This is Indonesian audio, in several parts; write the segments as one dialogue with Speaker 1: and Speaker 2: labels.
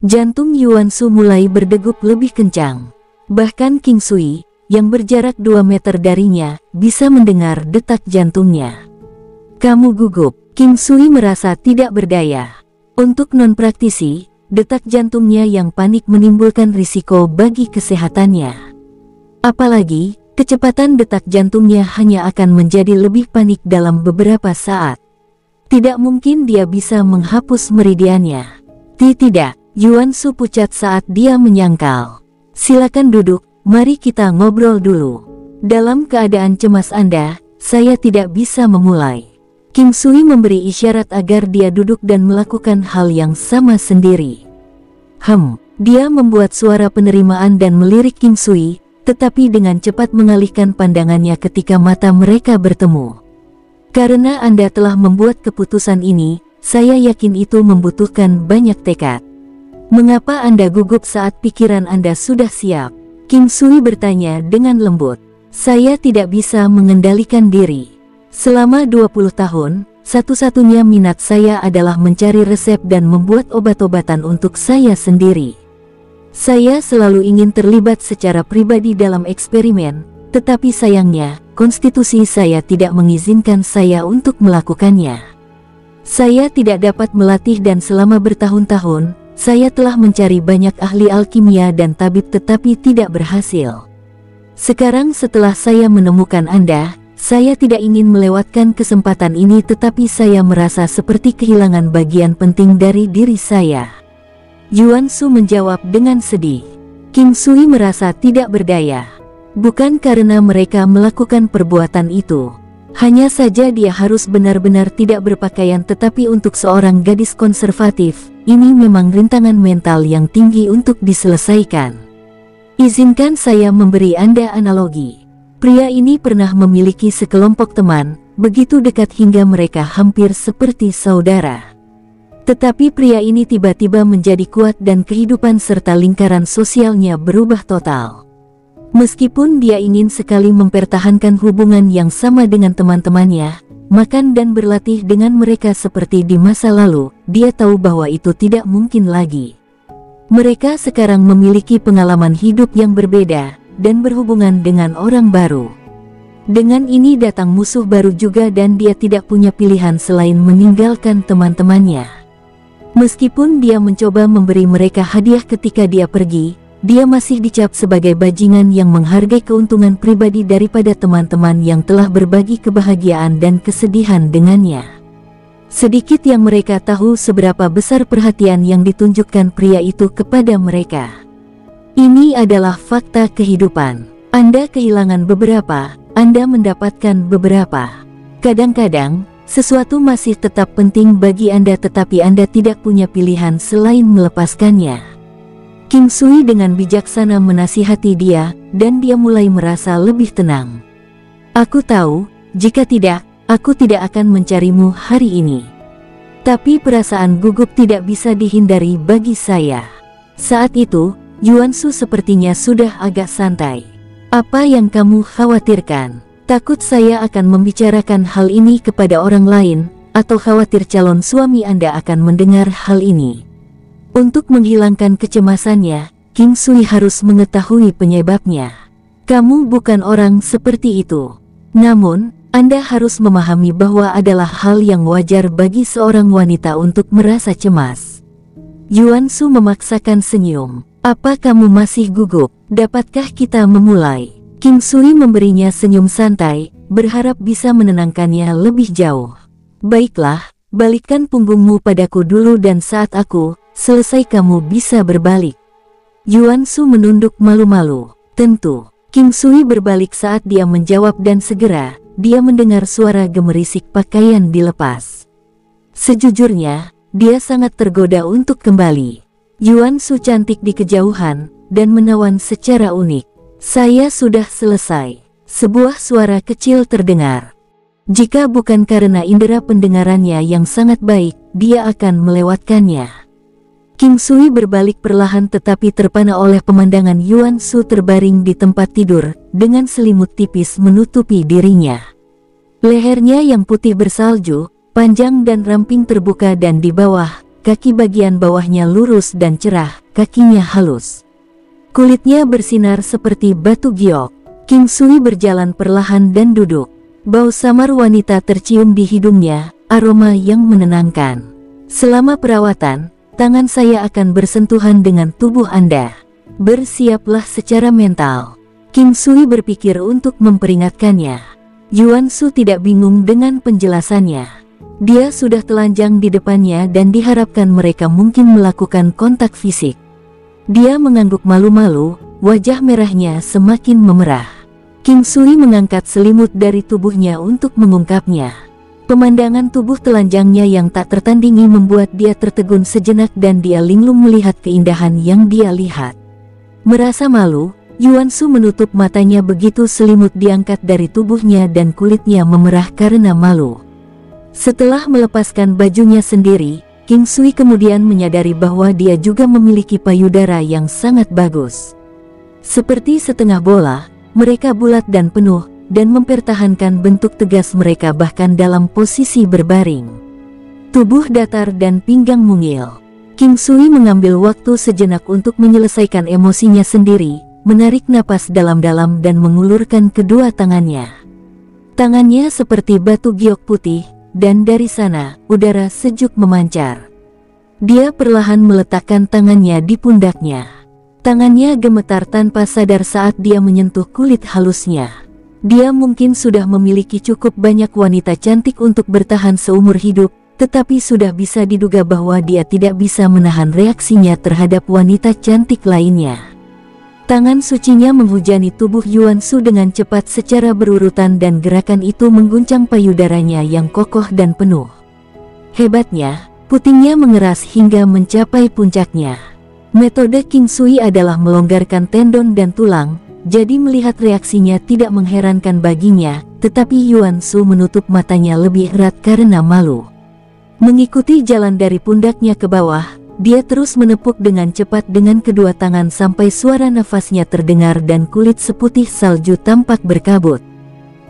Speaker 1: Jantung Yuan Shu mulai berdegup lebih kencang. Bahkan King Sui, yang berjarak 2 meter darinya, bisa mendengar detak jantungnya. Kamu gugup. King Sui merasa tidak berdaya. Untuk non-praktisi, detak jantungnya yang panik menimbulkan risiko bagi kesehatannya. Apalagi, kecepatan detak jantungnya hanya akan menjadi lebih panik dalam beberapa saat. Tidak mungkin dia bisa menghapus meridiannya. Tidak. Yuan Shu pucat saat dia menyangkal. Silakan duduk, mari kita ngobrol dulu. Dalam keadaan cemas Anda, saya tidak bisa memulai. King Sui memberi isyarat agar dia duduk dan melakukan hal yang sama sendiri. Dia membuat suara penerimaan dan melirik King Sui, tetapi dengan cepat mengalihkan pandangannya ketika mata mereka bertemu. Karena Anda telah membuat keputusan ini, saya yakin itu membutuhkan banyak tekad. Mengapa Anda gugup saat pikiran Anda sudah siap? King Sui bertanya dengan lembut. Saya tidak bisa mengendalikan diri. Selama 20 tahun, satu-satunya minat saya adalah mencari resep dan membuat obat-obatan untuk saya sendiri. Saya selalu ingin terlibat secara pribadi dalam eksperimen, tetapi sayangnya, konstitusi saya tidak mengizinkan saya untuk melakukannya. Saya tidak dapat melatih dan selama bertahun-tahun, saya telah mencari banyak ahli alkimia dan tabib tetapi tidak berhasil. Sekarang setelah saya menemukan Anda, saya tidak ingin melewatkan kesempatan ini tetapi saya merasa seperti kehilangan bagian penting dari diri saya. Yuan Shu menjawab dengan sedih. King Sui merasa tidak berdaya. Bukan karena mereka melakukan perbuatan itu. Hanya saja dia harus benar-benar tidak berpakaian tetapi untuk seorang gadis konservatif, ini memang rintangan mental yang tinggi untuk diselesaikan. Izinkan saya memberi Anda analogi. Pria ini pernah memiliki sekelompok teman, begitu dekat hingga mereka hampir seperti saudara. Tetapi pria ini tiba-tiba menjadi kuat dan kehidupan serta lingkaran sosialnya berubah total. Meskipun dia ingin sekali mempertahankan hubungan yang sama dengan teman-temannya, makan dan berlatih dengan mereka seperti di masa lalu, dia tahu bahwa itu tidak mungkin lagi. Mereka sekarang memiliki pengalaman hidup yang berbeda, dan berhubungan dengan orang baru. Dengan ini datang musuh baru juga dan dia tidak punya pilihan selain meninggalkan teman-temannya. Meskipun dia mencoba memberi mereka hadiah ketika dia pergi, dia masih dicap sebagai bajingan yang menghargai keuntungan pribadi daripada teman-teman yang telah berbagi kebahagiaan dan kesedihan dengannya. Sedikit yang mereka tahu seberapa besar perhatian yang ditunjukkan pria itu kepada mereka. Ini adalah fakta kehidupan. Anda kehilangan beberapa, Anda mendapatkan beberapa. Kadang-kadang, sesuatu masih tetap penting bagi Anda tetapi Anda tidak punya pilihan selain melepaskannya. King Sui dengan bijaksana menasihati dia, dan dia mulai merasa lebih tenang. Aku tahu, jika tidak, aku tidak akan mencarimu hari ini. Tapi perasaan gugup tidak bisa dihindari bagi saya. Saat itu, Yuan Shu sepertinya sudah agak santai. Apa yang kamu khawatirkan? Takut saya akan membicarakan hal ini kepada orang lain, atau khawatir calon suami Anda akan mendengar hal ini? Untuk menghilangkan kecemasannya, King Sui harus mengetahui penyebabnya. Kamu bukan orang seperti itu. Namun, Anda harus memahami bahwa adalah hal yang wajar bagi seorang wanita untuk merasa cemas. Yuan Shu memaksakan senyum. Apa kamu masih gugup? Dapatkah kita memulai? King Sui memberinya senyum santai, berharap bisa menenangkannya lebih jauh. Baiklah, balikkan punggungmu padaku dulu dan saat aku selesai kamu bisa berbalik. Yuan Shu menunduk malu-malu. Tentu. King Sui berbalik saat dia menjawab dan segera, dia mendengar suara gemerisik pakaian dilepas. Sejujurnya, dia sangat tergoda untuk kembali. Yuan Shu cantik di kejauhan, dan menawan secara unik. Saya sudah selesai. Sebuah suara kecil terdengar. Jika bukan karena indera pendengarannya yang sangat baik, dia akan melewatkannya. King Sui berbalik perlahan tetapi terpana oleh pemandangan Yuan Shu terbaring di tempat tidur, dengan selimut tipis menutupi dirinya. Lehernya yang putih bersalju, panjang dan ramping terbuka dan di bawah, kaki bagian bawahnya lurus dan cerah, kakinya halus. Kulitnya bersinar seperti batu giok. King Sui berjalan perlahan dan duduk. Bau samar wanita tercium di hidungnya, aroma yang menenangkan. Selama perawatan, tangan saya akan bersentuhan dengan tubuh Anda. Bersiaplah secara mental. King Sui berpikir untuk memperingatkannya. Yuan Shu tidak bingung dengan penjelasannya. Dia sudah telanjang di depannya dan diharapkan mereka mungkin melakukan kontak fisik. Dia mengangguk malu-malu, wajah merahnya semakin memerah. King Sui mengangkat selimut dari tubuhnya untuk mengungkapnya. Pemandangan tubuh telanjangnya yang tak tertandingi membuat dia tertegun sejenak dan dia linglung melihat keindahan yang dia lihat. Merasa malu, Yuan Shu menutup matanya begitu selimut diangkat dari tubuhnya dan kulitnya memerah karena malu. Setelah melepaskan bajunya sendiri, King Sui kemudian menyadari bahwa dia juga memiliki payudara yang sangat bagus. Seperti setengah bola, mereka bulat dan penuh, dan mempertahankan bentuk tegas mereka bahkan dalam posisi berbaring. Tubuh datar dan pinggang mungil. King Sui mengambil waktu sejenak untuk menyelesaikan emosinya sendiri, menarik napas dalam-dalam dan mengulurkan kedua tangannya. Tangannya seperti batu giok putih, dan dari sana, udara sejuk memancar. Dia perlahan meletakkan tangannya di pundaknya. Tangannya gemetar tanpa sadar saat dia menyentuh kulit halusnya. Dia mungkin sudah memiliki cukup banyak wanita cantik untuk bertahan seumur hidup, tetapi sudah bisa diduga bahwa dia tidak bisa menahan reaksinya terhadap wanita cantik lainnya. Tangan sucinya menghujani tubuh Yuan Shu dengan cepat secara berurutan dan gerakan itu mengguncang payudaranya yang kokoh dan penuh. Hebatnya, putingnya mengeras hingga mencapai puncaknya. Metode King Sui adalah melonggarkan tendon dan tulang, jadi melihat reaksinya tidak mengherankan baginya, tetapi Yuan Shu menutup matanya lebih erat karena malu. Mengikuti jalan dari pundaknya ke bawah, dia terus menepuk dengan cepat dengan kedua tangan sampai suara nafasnya terdengar dan kulit seputih salju tampak berkabut.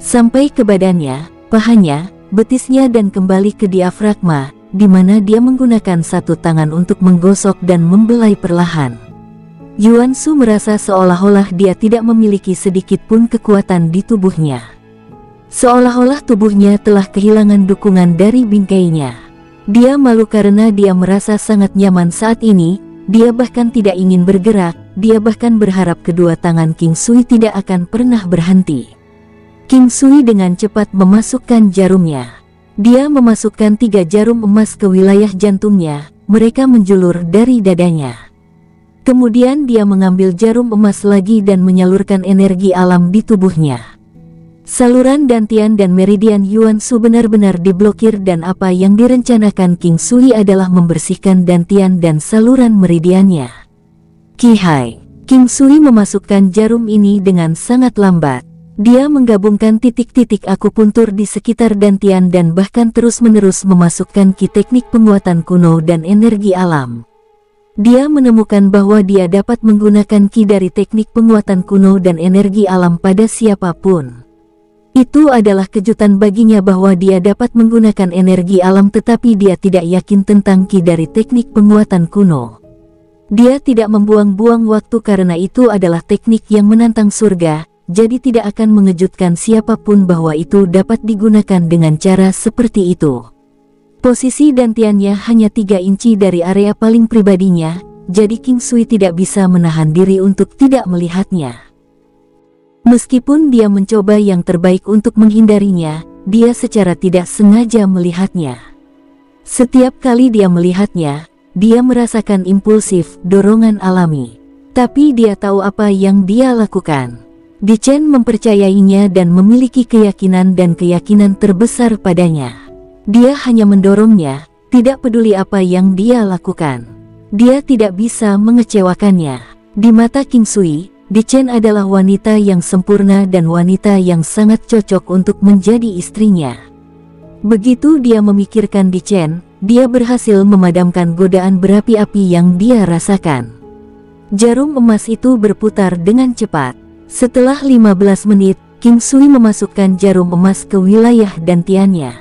Speaker 1: Sampai ke badannya, pahanya, betisnya dan kembali ke diafragma, di mana dia menggunakan satu tangan untuk menggosok dan membelai perlahan. Yuan Shu merasa seolah-olah dia tidak memiliki sedikit pun kekuatan di tubuhnya. Seolah-olah tubuhnya telah kehilangan dukungan dari bingkainya. Dia malu karena dia merasa sangat nyaman saat ini, dia bahkan tidak ingin bergerak, dia bahkan berharap kedua tangan King Sui tidak akan pernah berhenti. King Sui dengan cepat memasukkan jarumnya. Dia memasukkan 3 jarum emas ke wilayah jantungnya, mereka menjulur dari dadanya. Kemudian dia mengambil jarum emas lagi dan menyalurkan energi alam di tubuhnya. Saluran dantian dan meridian Yuan Shu benar-benar diblokir dan apa yang direncanakan King Sui adalah membersihkan dantian dan saluran meridiannya. Kihai, King Sui memasukkan jarum ini dengan sangat lambat. Dia menggabungkan titik-titik akupuntur di sekitar dantian dan bahkan terus-menerus memasukkan ki teknik penguatan kuno dan energi alam. Dia menemukan bahwa dia dapat menggunakan ki dari teknik penguatan kuno dan energi alam pada siapapun. Itu adalah kejutan baginya bahwa dia dapat menggunakan energi alam tetapi dia tidak yakin tentang ki dari teknik penguatan kuno. Dia tidak membuang-buang waktu karena itu adalah teknik yang menantang surga. Jadi tidak akan mengejutkan siapapun bahwa itu dapat digunakan dengan cara seperti itu. Posisi dantiannya hanya 3 inci dari area paling pribadinya, jadi King Sui tidak bisa menahan diri untuk tidak melihatnya. Meskipun dia mencoba yang terbaik untuk menghindarinya, dia secara tidak sengaja melihatnya. Setiap kali dia melihatnya, dia merasakan impulsif, dorongan alami. Tapi dia tahu apa yang dia lakukan. Di Chen mempercayainya dan memiliki keyakinan terbesar padanya. Dia hanya mendorongnya, tidak peduli apa yang dia lakukan. Dia tidak bisa mengecewakannya. Di mata King Sui, Di Chen adalah wanita yang sempurna dan wanita yang sangat cocok untuk menjadi istrinya. Begitu dia memikirkan Di Chen, dia berhasil memadamkan godaan berapi-api yang dia rasakan. Jarum emas itu berputar dengan cepat. Setelah 15 menit, King Sui memasukkan jarum emas ke wilayah dantiannya.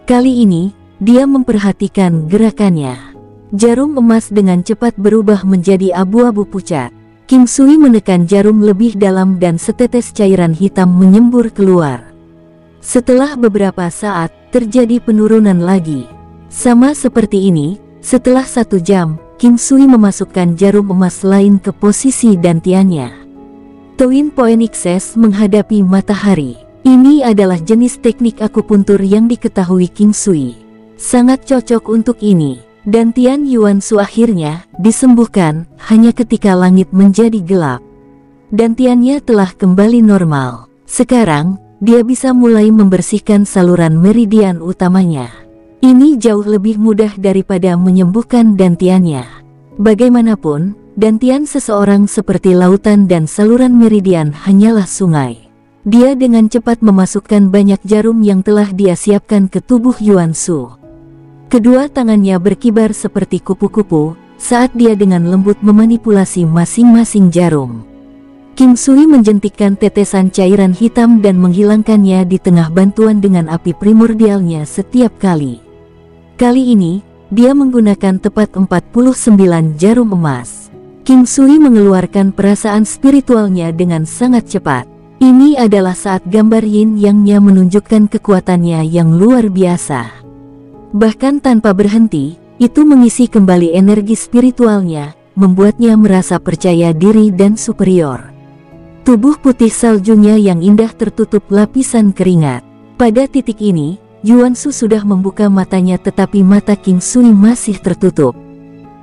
Speaker 1: Kali ini, dia memperhatikan gerakannya. Jarum emas dengan cepat berubah menjadi abu-abu pucat. King Sui menekan jarum lebih dalam dan setetes cairan hitam menyembur keluar. Setelah beberapa saat, terjadi penurunan lagi. Sama seperti ini, setelah 1 jam, King Sui memasukkan jarum emas lain ke posisi dantiannya. Twin Point Access menghadapi matahari. Ini adalah jenis teknik akupuntur yang diketahui King Sui. Sangat cocok untuk ini. Dantian Yuan Shu akhirnya disembuhkan hanya ketika langit menjadi gelap. Dantiannya telah kembali normal. Sekarang, dia bisa mulai membersihkan saluran meridian utamanya. Ini jauh lebih mudah daripada menyembuhkan dantiannya. Bagaimanapun, dantian seseorang seperti lautan dan saluran meridian hanyalah sungai. Dia dengan cepat memasukkan banyak jarum yang telah dia siapkan ke tubuh Yuan Shu. Kedua tangannya berkibar seperti kupu-kupu saat dia dengan lembut memanipulasi masing-masing jarum. King Sui menjentikkan tetesan cairan hitam dan menghilangkannya di tengah bantuan dengan api primordialnya setiap kali. Kali ini, dia menggunakan tepat 49 jarum emas. King Sui mengeluarkan perasaan spiritualnya dengan sangat cepat. Ini adalah saat gambar yin yang-nya menunjukkan kekuatannya yang luar biasa. Bahkan tanpa berhenti, itu mengisi kembali energi spiritualnya, membuatnya merasa percaya diri dan superior. Tubuh putih saljunya yang indah tertutup lapisan keringat. Pada titik ini, Yuan Shu sudah membuka matanya tetapi mata King Sui masih tertutup.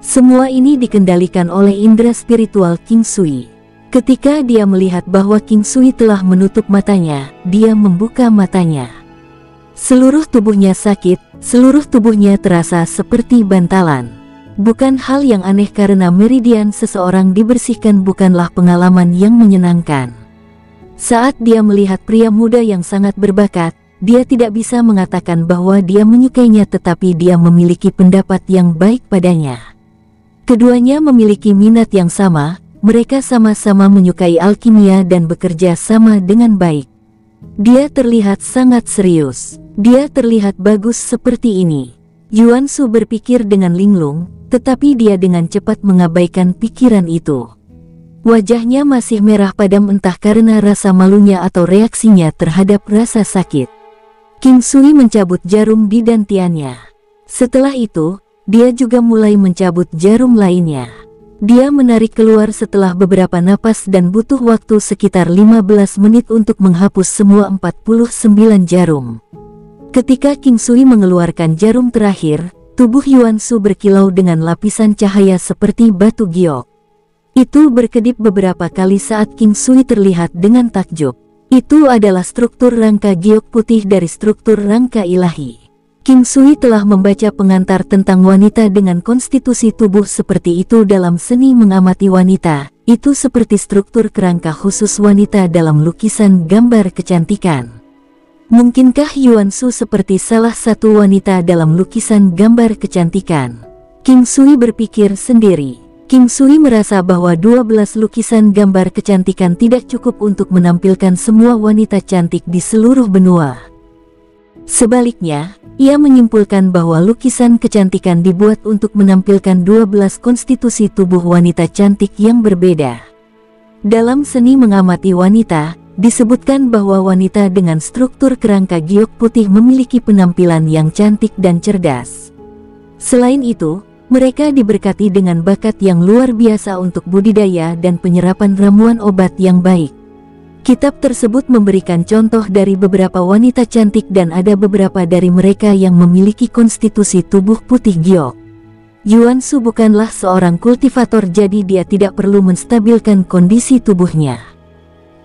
Speaker 1: Semua ini dikendalikan oleh indera spiritual King Sui. Ketika dia melihat bahwa King Sui telah menutup matanya, dia membuka matanya. Seluruh tubuhnya sakit, seluruh tubuhnya terasa seperti bantalan. Bukan hal yang aneh karena meridian seseorang dibersihkan bukanlah pengalaman yang menyenangkan. Saat dia melihat pria muda yang sangat berbakat, dia tidak bisa mengatakan bahwa dia menyukainya tetapi dia memiliki pendapat yang baik padanya. Keduanya memiliki minat yang sama, mereka sama-sama menyukai alkimia dan bekerja sama dengan baik. Dia terlihat sangat serius. Dia terlihat bagus seperti ini. Yuan Shu berpikir dengan linglung, tetapi dia dengan cepat mengabaikan pikiran itu. Wajahnya masih merah padam entah karena rasa malunya atau reaksinya terhadap rasa sakit. King Sui mencabut jarum di dantiannya. Setelah itu, dia juga mulai mencabut jarum lainnya. Dia menarik keluar setelah beberapa napas dan butuh waktu sekitar 15 menit untuk menghapus semua 49 jarum. Ketika King Sui mengeluarkan jarum terakhir, tubuh Yuan Shu berkilau dengan lapisan cahaya seperti batu giok. Itu berkedip beberapa kali saat King Sui terlihat dengan takjub. Itu adalah struktur rangka giok putih dari struktur rangka ilahi. King Sui telah membaca pengantar tentang wanita dengan konstitusi tubuh seperti itu dalam seni mengamati wanita. Itu seperti struktur kerangka khusus wanita dalam lukisan gambar kecantikan. Mungkinkah Yuan Shu seperti salah satu wanita dalam lukisan gambar kecantikan? King Sui berpikir sendiri. King Sui merasa bahwa 12 lukisan gambar kecantikan tidak cukup untuk menampilkan semua wanita cantik di seluruh benua. Sebaliknya, ia menyimpulkan bahwa lukisan kecantikan dibuat untuk menampilkan 12 konstitusi tubuh wanita cantik yang berbeda. Dalam seni mengamati wanita, disebutkan bahwa wanita dengan struktur kerangka giok putih memiliki penampilan yang cantik dan cerdas. Selain itu, mereka diberkati dengan bakat yang luar biasa untuk budidaya dan penyerapan ramuan obat yang baik. Kitab tersebut memberikan contoh dari beberapa wanita cantik dan ada beberapa dari mereka yang memiliki konstitusi tubuh putih giok. Yuan Shu bukanlah seorang kultivator jadi dia tidak perlu menstabilkan kondisi tubuhnya.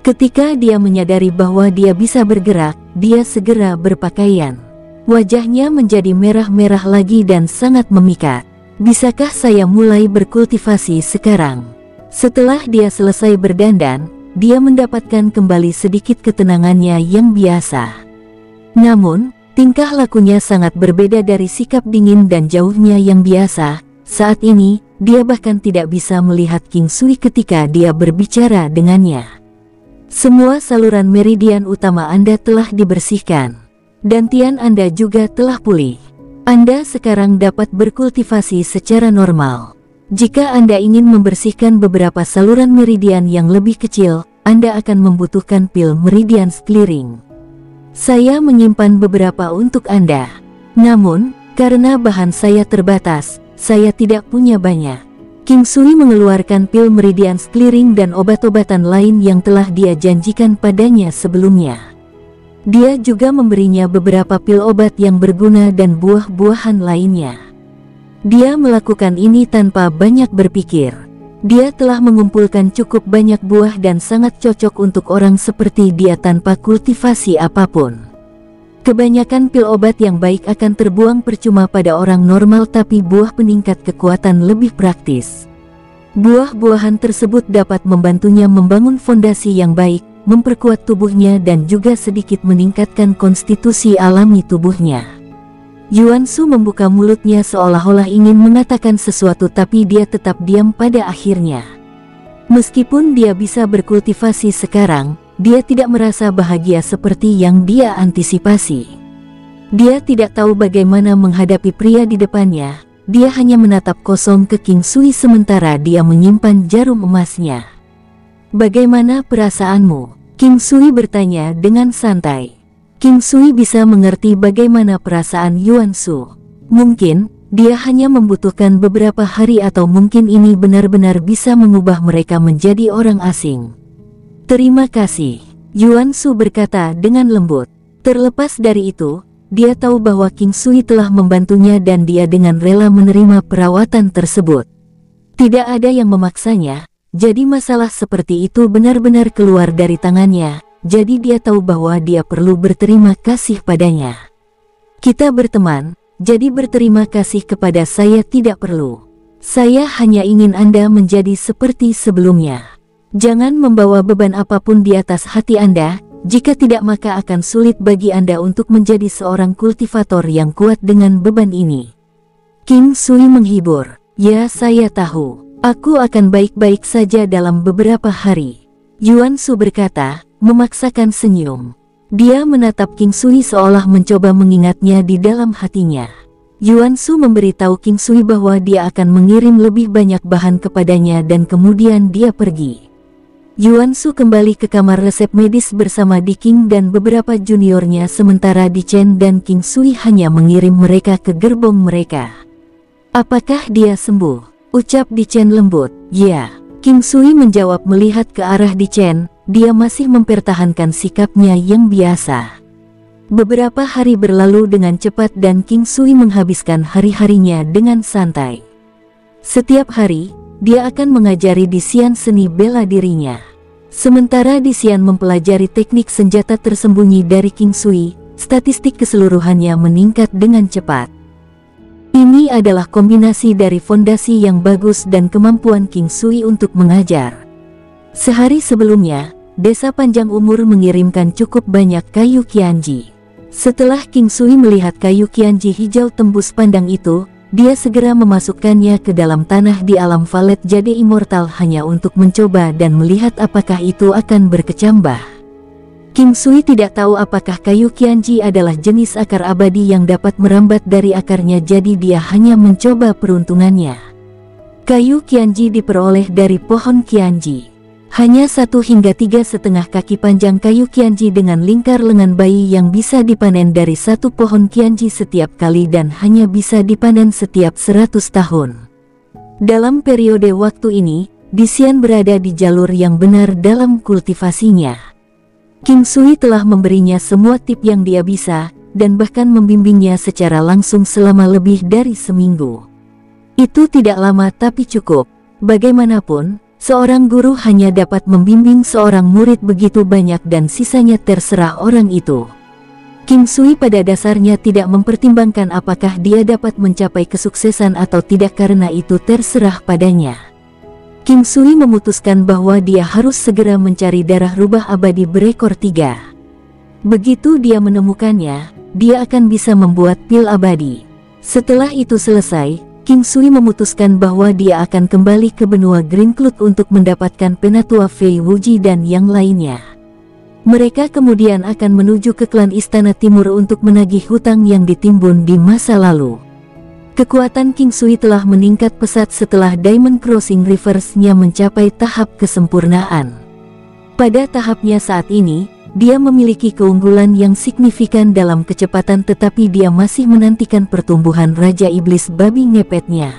Speaker 1: Ketika dia menyadari bahwa dia bisa bergerak, dia segera berpakaian. Wajahnya menjadi merah-merah lagi dan sangat memikat. Bisakah saya mulai berkultivasi sekarang? Setelah dia selesai berdandan, dia mendapatkan kembali sedikit ketenangannya yang biasa. Namun, tingkah lakunya sangat berbeda dari sikap dingin dan jauhnya yang biasa. Saat ini, dia bahkan tidak bisa melihat King Sui ketika dia berbicara dengannya. Semua saluran meridian utama Anda telah dibersihkan. Dantian Anda juga telah pulih. Anda sekarang dapat berkultivasi secara normal. Jika Anda ingin membersihkan beberapa saluran meridian yang lebih kecil, Anda akan membutuhkan pil Meridian Clearing. Saya menyimpan beberapa untuk Anda. Namun, karena bahan saya terbatas, saya tidak punya banyak. King Sui mengeluarkan pil Meridian Clearing dan obat-obatan lain yang telah dia janjikan padanya sebelumnya. Dia juga memberinya beberapa pil obat yang berguna dan buah-buahan lainnya. Dia melakukan ini tanpa banyak berpikir. Dia telah mengumpulkan cukup banyak buah dan sangat cocok untuk orang seperti dia tanpa kultivasi apapun. Kebanyakan pil obat yang baik akan terbuang percuma pada orang normal, tapi buah peningkat kekuatan lebih praktis. Buah-buahan tersebut dapat membantunya membangun fondasi yang baik, memperkuat tubuhnya dan juga sedikit meningkatkan konstitusi alami tubuhnya. Yuan Shu membuka mulutnya seolah-olah ingin mengatakan sesuatu, tapi dia tetap diam pada akhirnya. Meskipun dia bisa berkultivasi sekarang, dia tidak merasa bahagia seperti yang dia antisipasi. Dia tidak tahu bagaimana menghadapi pria di depannya. Dia hanya menatap kosong ke King Sui sementara dia menyimpan jarum emasnya. "Bagaimana perasaanmu?" King Sui bertanya dengan santai. King Sui bisa mengerti bagaimana perasaan Yuan Shu. Mungkin, dia hanya membutuhkan beberapa hari atau mungkin ini benar-benar bisa mengubah mereka menjadi orang asing. "Terima kasih," Yuan Shu berkata dengan lembut. Terlepas dari itu, dia tahu bahwa King Sui telah membantunya dan dia dengan rela menerima perawatan tersebut. Tidak ada yang memaksanya, jadi masalah seperti itu benar-benar keluar dari tangannya. Jadi dia tahu bahwa dia perlu berterima kasih padanya. "Kita berteman, jadi berterima kasih kepada saya tidak perlu. Saya hanya ingin Anda menjadi seperti sebelumnya. Jangan membawa beban apapun di atas hati Anda, jika tidak maka akan sulit bagi Anda untuk menjadi seorang kultivator yang kuat dengan beban ini." King Sui menghibur. "Ya, saya tahu. Aku akan baik-baik saja dalam beberapa hari," Yuan Shu berkata, memaksakan senyum. Dia menatap King Sui seolah mencoba mengingatnya di dalam hatinya. Yuan Shu memberitahu King Sui bahwa dia akan mengirim lebih banyak bahan kepadanya dan kemudian dia pergi. Yuan Shu kembali ke kamar resep medis bersama Di King dan beberapa juniornya, sementara Di Chen dan King Sui hanya mengirim mereka ke gerbong mereka. "Apakah dia sembuh?" ucap Di Chen lembut. "Ya," King Sui menjawab melihat ke arah Di Chen. Dia masih mempertahankan sikapnya yang biasa. Beberapa hari berlalu dengan cepat dan King Sui menghabiskan hari-harinya dengan santai. Setiap hari, dia akan mengajari Di Xian seni bela dirinya. Sementara Di Xian mempelajari teknik senjata tersembunyi dari King Sui, statistik keseluruhannya meningkat dengan cepat. Ini adalah kombinasi dari fondasi yang bagus dan kemampuan King Sui untuk mengajar. Sehari sebelumnya, Desa Panjang Umur mengirimkan cukup banyak kayu Qianji. Setelah King Sui melihat kayu Qianji hijau tembus pandang itu, dia segera memasukkannya ke dalam tanah di alam Valet Jade Immortal hanya untuk mencoba dan melihat apakah itu akan berkecambah. King Sui tidak tahu apakah kayu Qianji adalah jenis akar abadi yang dapat merambat dari akarnya, jadi dia hanya mencoba peruntungannya. Kayu Qianji diperoleh dari pohon Qianji. Hanya 1 hingga 3,5 kaki panjang kayu Qianji dengan lingkar lengan bayi yang bisa dipanen dari 1 pohon Qianji setiap kali dan hanya bisa dipanen setiap 100 tahun. Dalam periode waktu ini, Di Xian berada di jalur yang benar dalam kultivasinya. King Sui telah memberinya semua tip yang dia bisa, dan bahkan membimbingnya secara langsung selama lebih dari seminggu. Itu tidak lama tapi cukup. Bagaimanapun, seorang guru hanya dapat membimbing seorang murid begitu banyak dan sisanya terserah orang itu. King Sui pada dasarnya tidak mempertimbangkan apakah dia dapat mencapai kesuksesan atau tidak karena itu terserah padanya. King Sui memutuskan bahwa dia harus segera mencari darah rubah abadi berekor 3. Begitu dia menemukannya, dia akan bisa membuat pil abadi. Setelah itu selesai, King Sui memutuskan bahwa dia akan kembali ke benua Green Cloud untuk mendapatkan penatua Fei Wuji dan yang lainnya. Mereka kemudian akan menuju ke klan Istana Timur untuk menagih hutang yang ditimbun di masa lalu. Kekuatan King Sui telah meningkat pesat setelah Diamond Crossing Reverse-nya mencapai tahap kesempurnaan. Pada tahapnya saat ini, dia memiliki keunggulan yang signifikan dalam kecepatan, tetapi dia masih menantikan pertumbuhan Raja Iblis Babi Ngepetnya.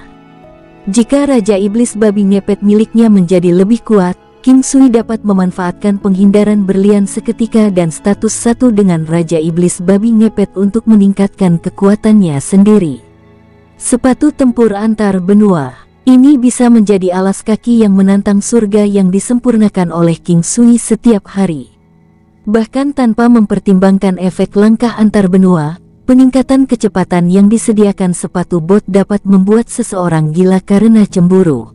Speaker 1: Jika Raja Iblis Babi Ngepet miliknya menjadi lebih kuat, King Sui dapat memanfaatkan penghindaran berlian seketika dan status satu dengan Raja Iblis Babi Ngepet untuk meningkatkan kekuatannya sendiri. Sepatu tempur antar benua. Ini bisa menjadi alas kaki yang menantang surga yang disempurnakan oleh King Sui setiap hari. Bahkan tanpa mempertimbangkan efek langkah antar benua, peningkatan kecepatan yang disediakan sepatu bot dapat membuat seseorang gila karena cemburu.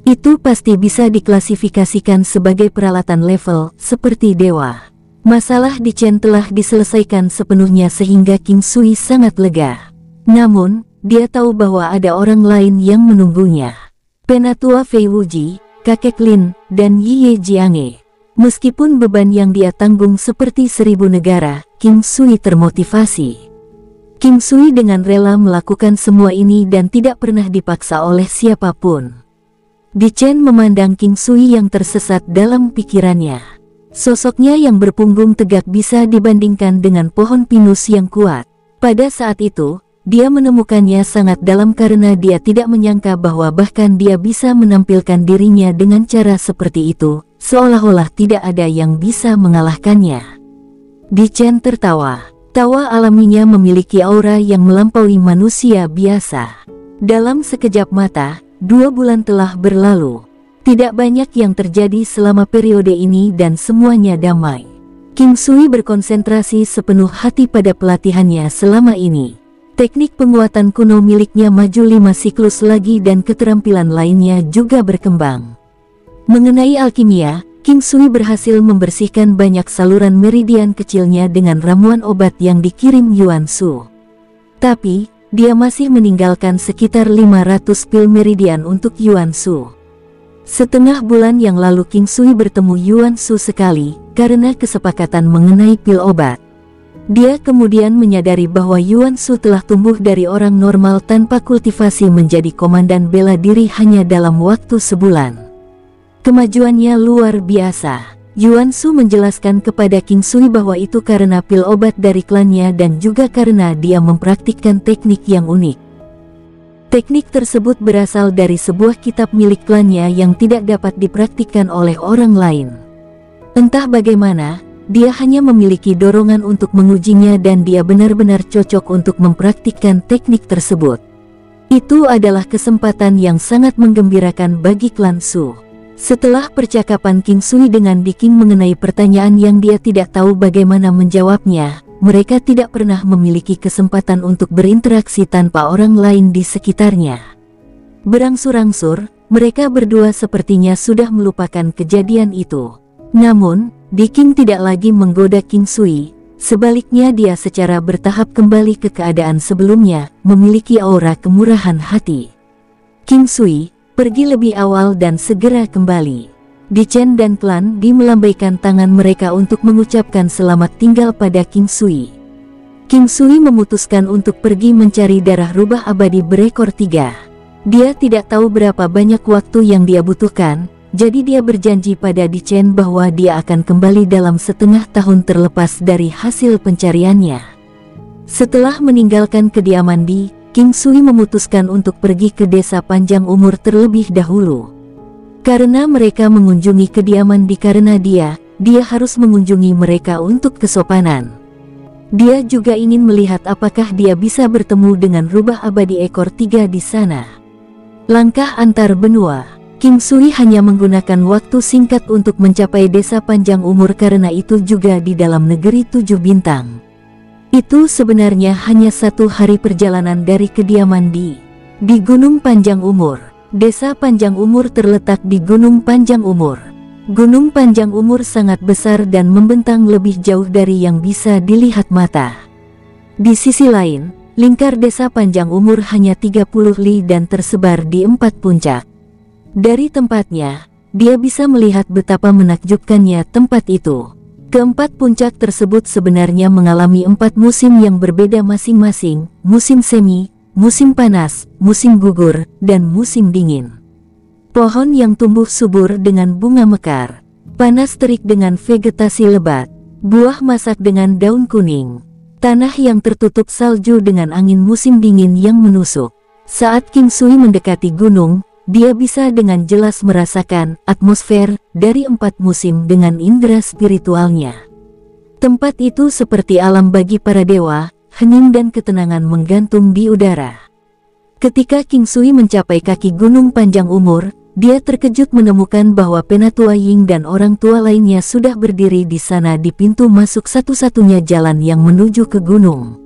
Speaker 1: Itu pasti bisa diklasifikasikan sebagai peralatan level, seperti dewa. Masalah di Chen telah diselesaikan sepenuhnya sehingga King Sui sangat lega. Namun, dia tahu bahwa ada orang lain yang menunggunya. Penatua Fei Wuji, kakek Lin, dan Yi Jiange. Meskipun beban yang dia tanggung seperti 1000 negara, King Sui termotivasi. King Sui dengan rela melakukan semua ini dan tidak pernah dipaksa oleh siapapun. Di Chen memandang King Sui yang tersesat dalam pikirannya. Sosoknya yang berpunggung tegak bisa dibandingkan dengan pohon pinus yang kuat. Pada saat itu, dia menemukannya sangat dalam karena dia tidak menyangka bahwa bahkan dia bisa menampilkan dirinya dengan cara seperti itu, seolah-olah tidak ada yang bisa mengalahkannya. Di Chen tertawa. Tawa alaminya memiliki aura yang melampaui manusia biasa. Dalam sekejap mata, 2 bulan telah berlalu. Tidak banyak yang terjadi selama periode ini dan semuanya damai. King Sui berkonsentrasi sepenuh hati pada pelatihannya selama ini. Teknik penguatan kuno miliknya maju 5 siklus lagi dan keterampilan lainnya juga berkembang. Mengenai alkimia, King Sui berhasil membersihkan banyak saluran meridian kecilnya dengan ramuan obat yang dikirim Yuan Shu. Tapi, dia masih meninggalkan sekitar 500 pil meridian untuk Yuan Shu. Setengah bulan yang lalu King Sui bertemu Yuan Shu sekali, karena kesepakatan mengenai pil obat. Dia kemudian menyadari bahwa Yuan Shu telah tumbuh dari orang normal tanpa kultivasi menjadi komandan bela diri hanya dalam waktu sebulan. Kemajuannya luar biasa. Yuan Shu menjelaskan kepada King Sui bahwa itu karena pil obat dari klannya dan juga karena dia mempraktikkan teknik yang unik. Teknik tersebut berasal dari sebuah kitab milik klannya yang tidak dapat dipraktikkan oleh orang lain. Entah bagaimana, dia hanya memiliki dorongan untuk mengujinya dan dia benar-benar cocok untuk mempraktikkan teknik tersebut. Itu adalah kesempatan yang sangat menggembirakan bagi klan Shu. Setelah percakapan King Sui dengan Di King mengenai pertanyaan yang dia tidak tahu bagaimana menjawabnya, mereka tidak pernah memiliki kesempatan untuk berinteraksi tanpa orang lain di sekitarnya. Berangsur-angsur, mereka berdua sepertinya sudah melupakan kejadian itu. Namun, Di King tidak lagi menggoda King Sui, sebaliknya dia secara bertahap kembali ke keadaan sebelumnya, memiliki aura kemurahan hati. King Sui, pergi lebih awal dan segera kembali. Di Chen dan klan Di melambaikan tangan mereka untuk mengucapkan selamat tinggal pada King Sui. King Sui memutuskan untuk pergi mencari darah rubah abadi berekor 3. Dia tidak tahu berapa banyak waktu yang dia butuhkan, jadi dia berjanji pada Di Chen bahwa dia akan kembali dalam setengah tahun terlepas dari hasil pencariannya. Setelah meninggalkan kediaman Di, King Sui memutuskan untuk pergi ke desa panjang umur terlebih dahulu. Karena mereka mengunjungi kediaman Di karena dia harus mengunjungi mereka untuk kesopanan. Dia juga ingin melihat apakah dia bisa bertemu dengan rubah abadi ekor 3 di sana. Langkah antar benua. King Sui hanya menggunakan waktu singkat untuk mencapai desa panjang umur karena itu juga di dalam negeri 7 bintang. Itu sebenarnya hanya 1 hari perjalanan dari kediaman di Gunung Panjang Umur. Desa Panjang Umur terletak di Gunung Panjang Umur. Gunung Panjang Umur sangat besar dan membentang lebih jauh dari yang bisa dilihat mata. Di sisi lain, lingkar desa Panjang Umur hanya 30 li dan tersebar di 4 puncak. Dari tempatnya, dia bisa melihat betapa menakjubkannya tempat itu. Keempat puncak tersebut sebenarnya mengalami 4 musim yang berbeda masing-masing, musim semi, musim panas, musim gugur, dan musim dingin. Pohon yang tumbuh subur dengan bunga mekar, panas terik dengan vegetasi lebat, buah masak dengan daun kuning, tanah yang tertutup salju dengan angin musim dingin yang menusuk. Saat King Sui mendekati gunung, dia bisa dengan jelas merasakan atmosfer dari 4 musim dengan indera spiritualnya. Tempat itu seperti alam bagi para dewa, hening dan ketenangan menggantung di udara. Ketika King Sui mencapai kaki gunung panjang umur, dia terkejut menemukan bahwa Penatua Ying dan orang tua lainnya sudah berdiri di sana di pintu masuk satu-satunya jalan yang menuju ke gunung.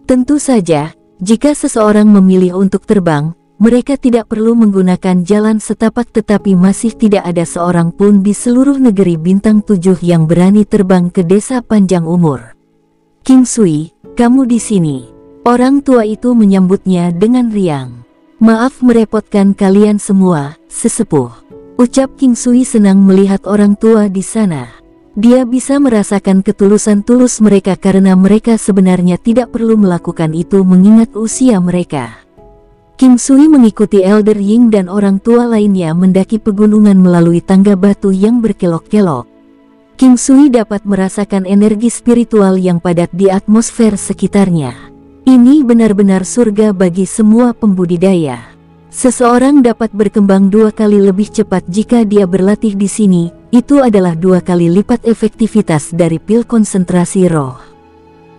Speaker 1: Tentu saja, jika seseorang memilih untuk terbang, mereka tidak perlu menggunakan jalan setapak, tetapi masih tidak ada seorang pun di seluruh negeri bintang 7 yang berani terbang ke desa panjang umur. King Sui, kamu di sini. Orang tua itu menyambutnya dengan riang. Maaf merepotkan kalian semua, sesepuh. Ucap King Sui senang melihat orang tua di sana. Dia bisa merasakan ketulusan tulus mereka karena mereka sebenarnya tidak perlu melakukan itu mengingat usia mereka. King Sui mengikuti Elder Ying dan orang tua lainnya mendaki pegunungan melalui tangga batu yang berkelok-kelok. King Sui dapat merasakan energi spiritual yang padat di atmosfer sekitarnya. Ini benar-benar surga bagi semua pembudidaya. Seseorang dapat berkembang 2 kali lebih cepat jika dia berlatih di sini, itu adalah 2 kali lipat efektivitas dari pil konsentrasi roh.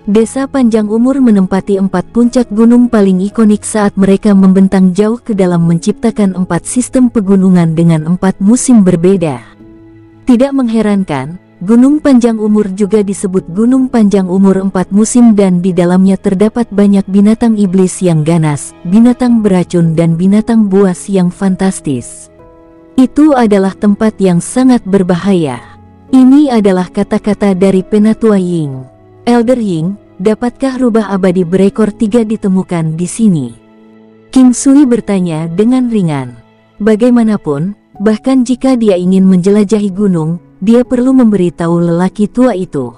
Speaker 1: Desa panjang umur menempati 4 puncak gunung paling ikonik saat mereka membentang jauh ke dalam menciptakan 4 sistem pegunungan dengan 4 musim berbeda. Tidak mengherankan, Gunung Panjang Umur juga disebut Gunung Panjang Umur 4 musim dan di dalamnya terdapat banyak binatang iblis yang ganas, binatang beracun dan binatang buas yang fantastis. Itu adalah tempat yang sangat berbahaya. Ini adalah kata-kata dari Penatua Ying. Elder Ying, dapatkah rubah abadi berekor 3 ditemukan di sini? King Sui bertanya dengan ringan. Bagaimanapun, bahkan jika dia ingin menjelajahi gunung, dia perlu memberitahu lelaki tua itu.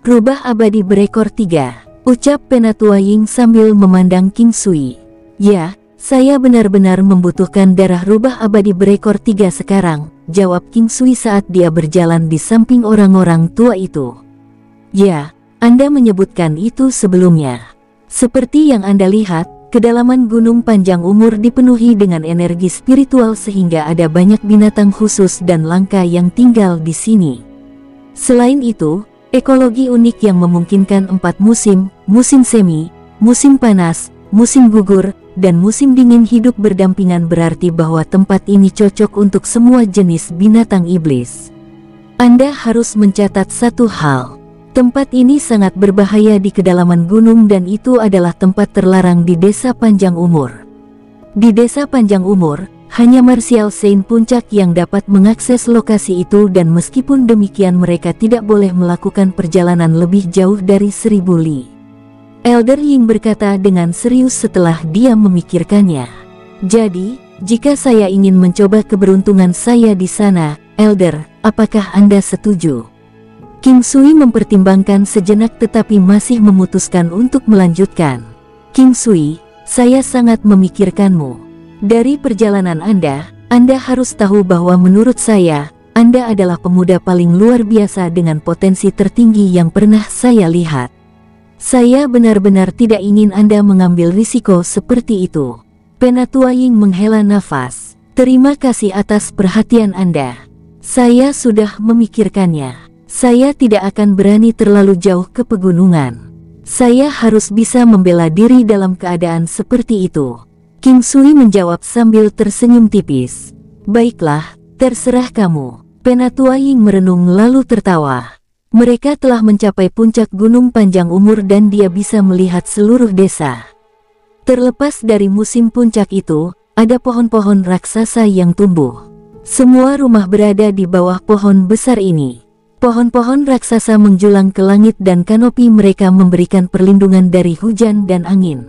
Speaker 1: Rubah abadi berekor 3, ucap Penatua Ying sambil memandang King Sui. Ya, saya benar-benar membutuhkan darah rubah abadi berekor 3 sekarang, jawab King Sui saat dia berjalan di samping orang-orang tua itu. Ya, Anda menyebutkan itu sebelumnya. Seperti yang Anda lihat, kedalaman Gunung Panjang Umur dipenuhi dengan energi spiritual sehingga ada banyak binatang khusus dan langka yang tinggal di sini. Selain itu, ekologi unik yang memungkinkan 4 musim, musim semi, musim panas, musim gugur, dan musim dingin hidup berdampingan berarti bahwa tempat ini cocok untuk semua jenis binatang iblis. Anda harus mencatat satu hal. Tempat ini sangat berbahaya di kedalaman gunung dan itu adalah tempat terlarang di Desa Panjang Umur. Di Desa Panjang Umur, hanya Martial Saint Puncak yang dapat mengakses lokasi itu dan meskipun demikian mereka tidak boleh melakukan perjalanan lebih jauh dari 1000 li. Elder Ying berkata dengan serius setelah dia memikirkannya. Jadi, jika saya ingin mencoba keberuntungan saya di sana, Elder, apakah Anda setuju? King Sui mempertimbangkan sejenak tetapi masih memutuskan untuk melanjutkan. King Sui, saya sangat memikirkanmu. Dari perjalanan Anda harus tahu bahwa menurut saya, Anda adalah pemuda paling luar biasa dengan potensi tertinggi yang pernah saya lihat. Saya benar-benar tidak ingin Anda mengambil risiko seperti itu. Penatua Ying menghela nafas. Terima kasih atas perhatian Anda. Saya sudah memikirkannya. Saya tidak akan berani terlalu jauh ke pegunungan. Saya harus bisa membela diri dalam keadaan seperti itu. King Sui menjawab sambil tersenyum tipis. Baiklah, terserah kamu. Penatua Ying merenung lalu tertawa. Mereka telah mencapai puncak Gunung Panjang Umur dan dia bisa melihat seluruh desa. Terlepas dari musim puncak itu, ada pohon-pohon raksasa yang tumbuh. Semua rumah berada di bawah pohon besar ini. Pohon-pohon raksasa menjulang ke langit dan kanopi mereka memberikan perlindungan dari hujan dan angin.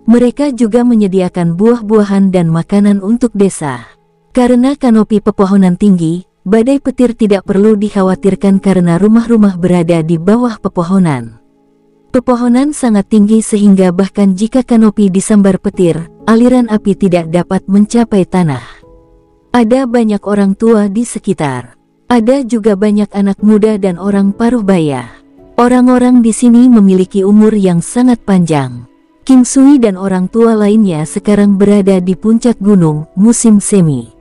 Speaker 1: Mereka juga menyediakan buah-buahan dan makanan untuk desa. Karena kanopi pepohonan tinggi, badai petir tidak perlu dikhawatirkan karena rumah-rumah berada di bawah pepohonan. Pepohonan sangat tinggi sehingga bahkan jika kanopi disambar petir, aliran api tidak dapat mencapai tanah. Ada banyak orang tua di sekitar. Ada juga banyak anak muda dan orang paruh baya. Orang-orang di sini memiliki umur yang sangat panjang. King Sui dan orang tua lainnya sekarang berada di puncak gunung musim semi.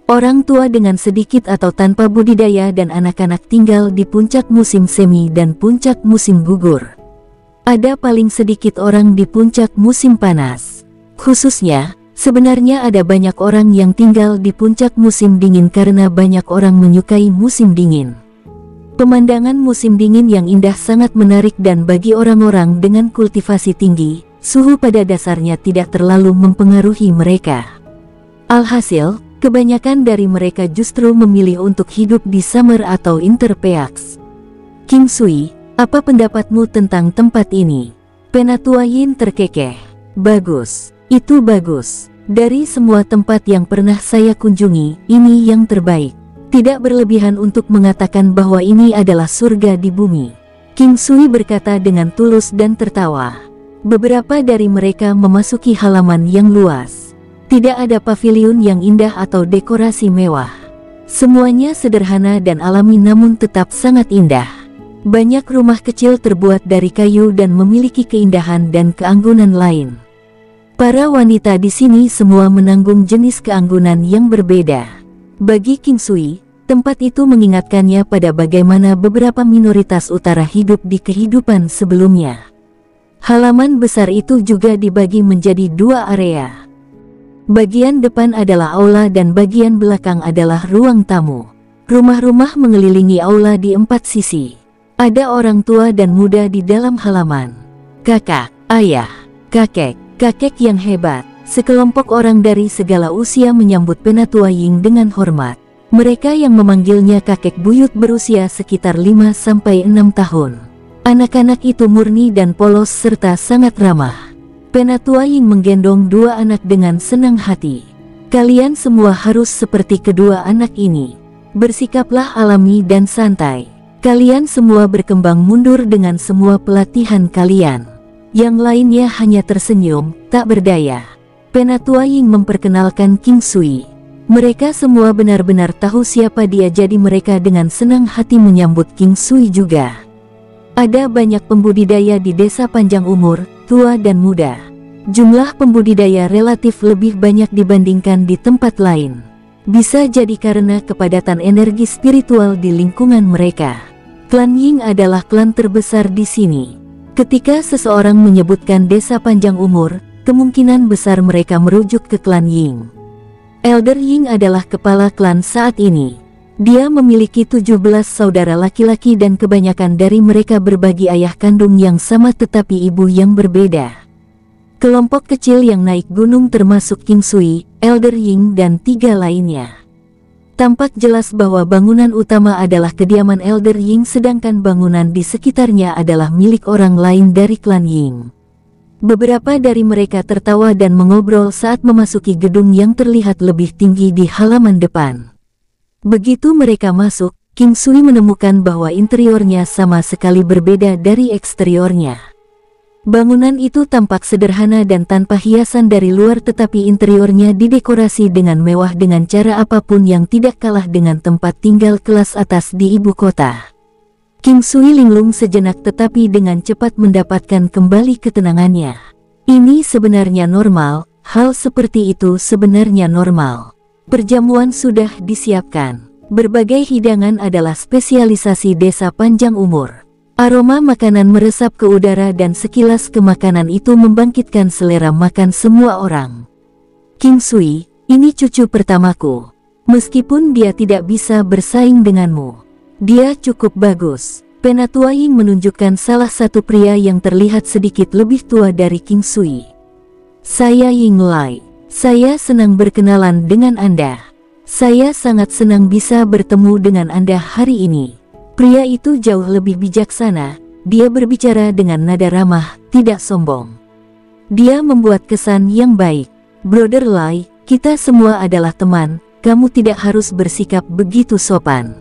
Speaker 1: Orang tua dengan sedikit atau tanpa budidaya dan anak-anak tinggal di puncak musim semi dan puncak musim gugur. Ada paling sedikit orang di puncak musim panas. Khususnya, sebenarnya ada banyak orang yang tinggal di puncak musim dingin karena banyak orang menyukai musim dingin. Pemandangan musim dingin yang indah sangat menarik dan bagi orang-orang dengan kultivasi tinggi, suhu pada dasarnya tidak terlalu mempengaruhi mereka. Alhasil, kebanyakan dari mereka justru memilih untuk hidup di summer atau interpeaks. King Sui, apa pendapatmu tentang tempat ini? Penatua Yin terkekeh. Bagus, itu bagus. Dari semua tempat yang pernah saya kunjungi, ini yang terbaik. Tidak berlebihan untuk mengatakan bahwa ini adalah surga di bumi. King Sui berkata dengan tulus dan tertawa. Beberapa dari mereka memasuki halaman yang luas. Tidak ada pavilion yang indah atau dekorasi mewah. Semuanya sederhana dan alami namun tetap sangat indah. Banyak rumah kecil terbuat dari kayu dan memiliki keindahan dan keanggunan lain. Para wanita di sini semua menanggung jenis keanggunan yang berbeda. Bagi King Sui, tempat itu mengingatkannya pada bagaimana beberapa minoritas utara hidup di kehidupan sebelumnya. Halaman besar itu juga dibagi menjadi dua area. Bagian depan adalah aula dan bagian belakang adalah ruang tamu. Rumah-rumah mengelilingi aula di empat sisi. Ada orang tua dan muda di dalam halaman. Kakak, ayah, kakek yang hebat. Sekelompok orang dari segala usia menyambut Penatua Ying dengan hormat. Mereka yang memanggilnya kakek buyut berusia sekitar 5-6 tahun. Anak-anak itu murni dan polos serta sangat ramah. Penatua Ying menggendong dua anak dengan senang hati. Kalian semua harus seperti kedua anak ini. Bersikaplah alami dan santai. Kalian semua berkembang mundur dengan semua pelatihan kalian. Yang lainnya hanya tersenyum, tak berdaya. Penatua Ying memperkenalkan King Sui. Mereka semua benar-benar tahu siapa dia jadi mereka dengan senang hati menyambut King Sui juga. Ada banyak pembudidaya di desa panjang umur, tua dan muda. Jumlah pembudidaya relatif lebih banyak dibandingkan di tempat lain. Bisa jadi karena kepadatan energi spiritual di lingkungan mereka. Klan Ying adalah klan terbesar di sini. Ketika seseorang menyebutkan desa panjang umur, kemungkinan besar mereka merujuk ke klan Ying. Elder Ying adalah kepala klan saat ini. Dia memiliki 17 saudara laki-laki dan kebanyakan dari mereka berbagi ayah kandung yang sama tetapi ibu yang berbeda. Kelompok kecil yang naik gunung termasuk King Sui, Elder Ying dan 3 lainnya. Tampak jelas bahwa bangunan utama adalah kediaman Elder Ying sedangkan bangunan di sekitarnya adalah milik orang lain dari klan Ying. Beberapa dari mereka tertawa dan mengobrol saat memasuki gedung yang terlihat lebih tinggi di halaman depan. Begitu mereka masuk, King Sui menemukan bahwa interiornya sama sekali berbeda dari eksteriornya. Bangunan itu tampak sederhana dan tanpa hiasan dari luar tetapi interiornya didekorasi dengan mewah dengan cara apapun yang tidak kalah dengan tempat tinggal kelas atas di ibu kota. King Sui linglung sejenak tetapi dengan cepat mendapatkan kembali ketenangannya. Ini sebenarnya normal, hal seperti itu sebenarnya normal. Perjamuan sudah disiapkan. Berbagai hidangan adalah spesialisasi desa panjang umur. Aroma makanan meresap ke udara dan sekilas kemakanan itu membangkitkan selera makan semua orang. King Sui, ini cucu pertamaku. Meskipun dia tidak bisa bersaing denganmu, dia cukup bagus. Penatua Ying menunjukkan salah satu pria yang terlihat sedikit lebih tua dari King Sui. Saya Ying Lai. Saya senang berkenalan dengan Anda. Saya sangat senang bisa bertemu dengan Anda hari ini. Pria itu jauh lebih bijaksana, dia berbicara dengan nada ramah, tidak sombong. Dia membuat kesan yang baik. Brother Lai, kita semua adalah teman, kamu tidak harus bersikap begitu sopan.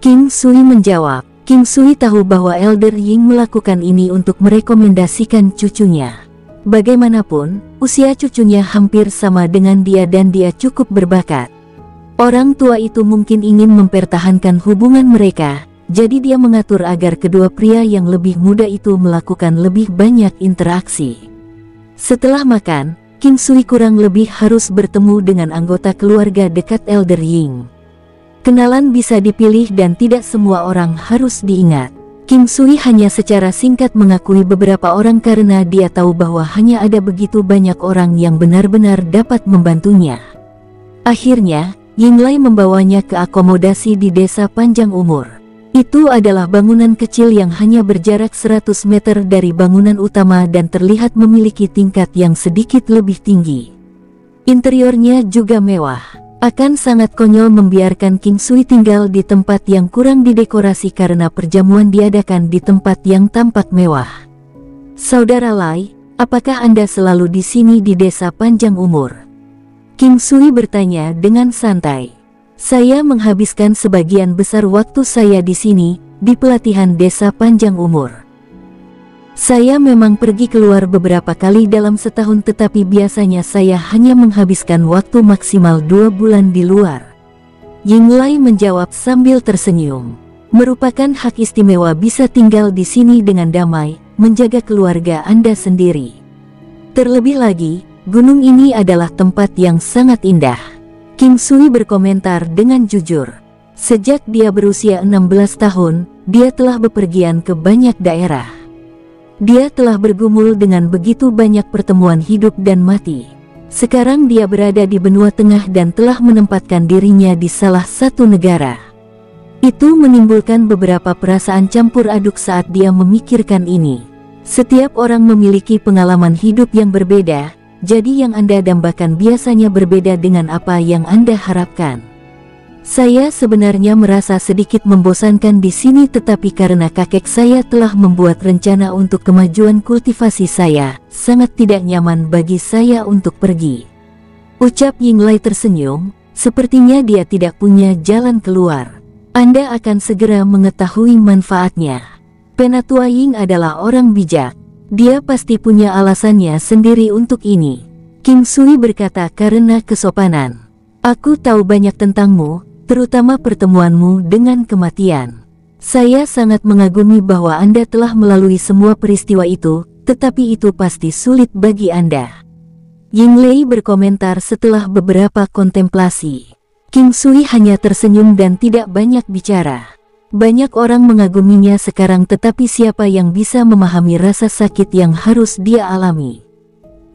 Speaker 1: King Sui menjawab. King Sui tahu bahwa Elder Ying melakukan ini untuk merekomendasikan cucunya. Bagaimanapun, usia cucunya hampir sama dengan dia dan dia cukup berbakat. Orang tua itu mungkin ingin mempertahankan hubungan mereka, jadi dia mengatur agar kedua pria yang lebih muda itu melakukan lebih banyak interaksi. Setelah makan, King Sui kurang lebih harus bertemu dengan anggota keluarga dekat Elder Ying. Kenalan bisa dipilih dan tidak semua orang harus diingat. King Sui hanya secara singkat mengakui beberapa orang karena dia tahu bahwa hanya ada begitu banyak orang yang benar-benar dapat membantunya. Akhirnya, Yinglai membawanya ke akomodasi di desa Panjang Umur. Itu adalah bangunan kecil yang hanya berjarak 100 meter dari bangunan utama dan terlihat memiliki tingkat yang sedikit lebih tinggi. Interiornya juga mewah. Akan sangat konyol membiarkan King Sui tinggal di tempat yang kurang didekorasi karena perjamuan diadakan di tempat yang tampak mewah. Saudara Lai, apakah Anda selalu di sini di desa Panjang Umur? King Sui bertanya dengan santai. Saya menghabiskan sebagian besar waktu saya di sini, di pelatihan desa Panjang Umur. Saya memang pergi keluar beberapa kali dalam setahun tetapi biasanya saya hanya menghabiskan waktu maksimal 2 bulan di luar. Yinglai menjawab sambil tersenyum. Merupakan hak istimewa bisa tinggal di sini dengan damai, menjaga keluarga Anda sendiri. Terlebih lagi, gunung ini adalah tempat yang sangat indah. King Sui berkomentar dengan jujur. Sejak dia berusia 16 tahun, dia telah bepergian ke banyak daerah. Dia telah bergumul dengan begitu banyak pertemuan hidup dan mati. Sekarang dia berada di benua tengah dan telah menempatkan dirinya di salah satu negara. Itu menimbulkan beberapa perasaan campur aduk saat dia memikirkan ini. Setiap orang memiliki pengalaman hidup yang berbeda, jadi yang Anda dambakan biasanya berbeda dengan apa yang Anda harapkan. Saya sebenarnya merasa sedikit membosankan di sini tetapi karena kakek saya telah membuat rencana untuk kemajuan kultivasi saya, sangat tidak nyaman bagi saya untuk pergi. Ucap Yinglai tersenyum, sepertinya dia tidak punya jalan keluar. Anda akan segera mengetahui manfaatnya. Penatua Ying adalah orang bijak. Dia pasti punya alasannya sendiri untuk ini. King Sui berkata karena kesopanan. Aku tahu banyak tentangmu, terutama pertemuanmu dengan kematian. Saya sangat mengagumi bahwa Anda telah melalui semua peristiwa itu, tetapi itu pasti sulit bagi Anda. Yinglai berkomentar setelah beberapa kontemplasi. King Sui hanya tersenyum dan tidak banyak bicara. Banyak orang mengaguminya sekarang tetapi siapa yang bisa memahami rasa sakit yang harus dia alami?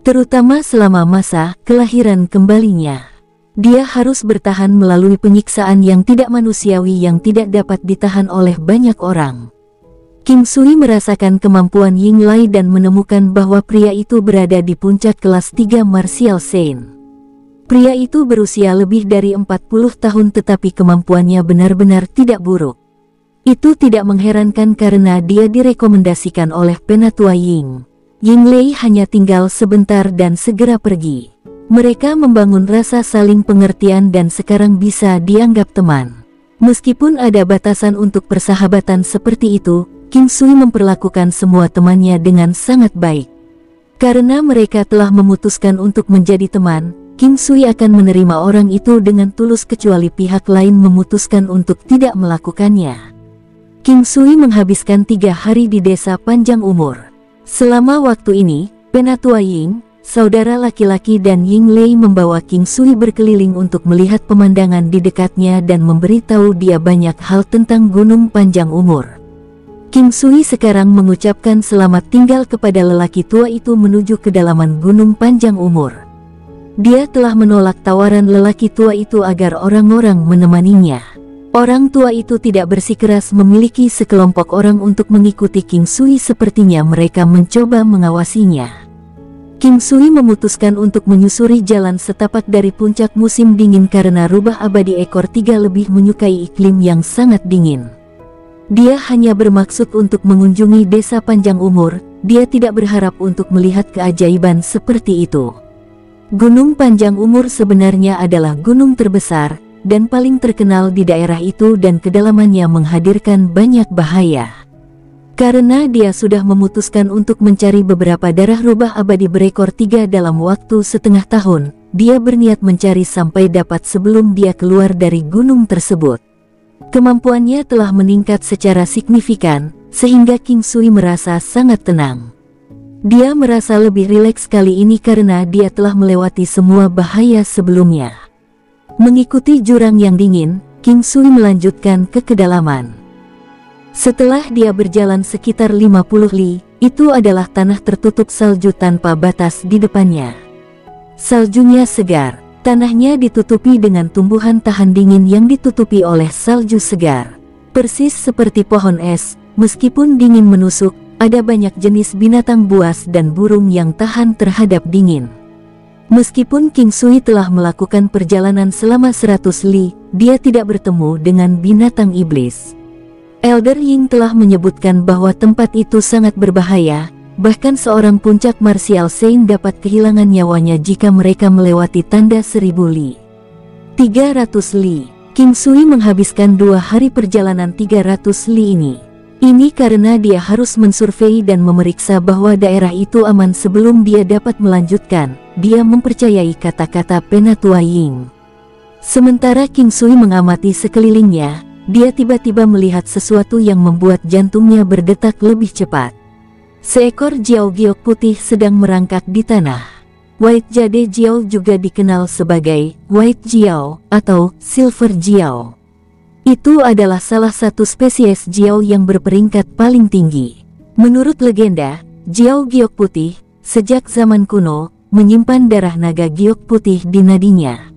Speaker 1: Terutama selama masa kelahiran kembalinya. Dia harus bertahan melalui penyiksaan yang tidak manusiawi yang tidak dapat ditahan oleh banyak orang. King Sui merasakan kemampuan Yinglai dan menemukan bahwa pria itu berada di puncak kelas 3 Martial Saint. Pria itu berusia lebih dari 40 tahun tetapi kemampuannya benar-benar tidak buruk. Itu tidak mengherankan karena dia direkomendasikan oleh Penatua Ying. Yinglai hanya tinggal sebentar dan segera pergi. Mereka membangun rasa saling pengertian dan sekarang bisa dianggap teman. Meskipun ada batasan untuk persahabatan seperti itu, King Sui memperlakukan semua temannya dengan sangat baik. Karena mereka telah memutuskan untuk menjadi teman, King Sui akan menerima orang itu dengan tulus kecuali pihak lain memutuskan untuk tidak melakukannya. King Sui menghabiskan 3 hari di desa Panjang Umur. Selama waktu ini, Penatua Ying, saudara laki-laki dan Yinglai membawa King Sui berkeliling untuk melihat pemandangan di dekatnya dan memberitahu dia banyak hal tentang Gunung Panjang Umur. King Sui sekarang mengucapkan selamat tinggal kepada lelaki tua itu menuju kedalaman Gunung Panjang Umur. Dia telah menolak tawaran lelaki tua itu agar orang-orang menemaninya. Orang tua itu tidak bersikeras memiliki sekelompok orang untuk mengikuti King Sui sepertinya mereka mencoba mengawasinya. King Sui memutuskan untuk menyusuri jalan setapak dari puncak musim dingin karena rubah abadi ekor 3 lebih menyukai iklim yang sangat dingin. Dia hanya bermaksud untuk mengunjungi desa Panjang Umur, dia tidak berharap untuk melihat keajaiban seperti itu. Gunung Panjang Umur sebenarnya adalah gunung terbesar dan paling terkenal di daerah itu, dan kedalamannya menghadirkan banyak bahaya. Karena dia sudah memutuskan untuk mencari beberapa darah rubah abadi berekor 3 dalam waktu setengah tahun, dia berniat mencari sampai dapat sebelum dia keluar dari gunung tersebut. Kemampuannya telah meningkat secara signifikan, sehingga King Sui merasa sangat tenang. Dia merasa lebih rileks kali ini karena dia telah melewati semua bahaya sebelumnya. Mengikuti jurang yang dingin, King Sui melanjutkan ke kedalaman. Setelah dia berjalan sekitar 50 li, itu adalah tanah tertutup salju tanpa batas di depannya. Saljunya segar, tanahnya ditutupi dengan tumbuhan tahan dingin yang ditutupi oleh salju segar. Persis seperti pohon es, meskipun dingin menusuk, ada banyak jenis binatang buas dan burung yang tahan terhadap dingin. Meskipun King Sui telah melakukan perjalanan selama 100 li, dia tidak bertemu dengan binatang iblis. Elder Ying telah menyebutkan bahwa tempat itu sangat berbahaya, bahkan seorang puncak martial saint dapat kehilangan nyawanya jika mereka melewati tanda 1000 li. 300 li, King Sui menghabiskan 2 hari perjalanan 300 li ini. Ini karena dia harus mensurvei dan memeriksa bahwa daerah itu aman sebelum dia dapat melanjutkan. Dia mempercayai kata-kata Penatua Ying. Sementara King Sui mengamati sekelilingnya, dia tiba-tiba melihat sesuatu yang membuat jantungnya berdetak lebih cepat. Seekor jiao giok putih sedang merangkak di tanah. White Jade Jiao juga dikenal sebagai White Jiao atau Silver Jiao. Itu adalah salah satu spesies jiao yang berperingkat paling tinggi. Menurut legenda, jiao giok putih, sejak zaman kuno, menyimpan darah naga giok putih di nadinya.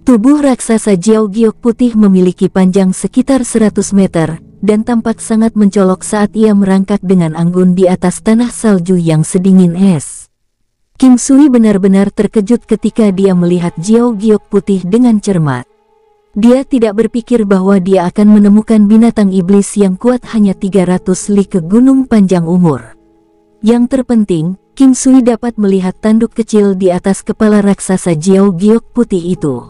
Speaker 1: Tubuh raksasa jiao giok putih memiliki panjang sekitar 100 meter, dan tampak sangat mencolok saat ia merangkak dengan anggun di atas tanah salju yang sedingin es. King Sui benar-benar terkejut ketika dia melihat jiao giok putih dengan cermat. Dia tidak berpikir bahwa dia akan menemukan binatang iblis yang kuat hanya 300 li ke Gunung Panjang Umur. Yang terpenting, King Sui dapat melihat tanduk kecil di atas kepala raksasa jiao giok putih itu.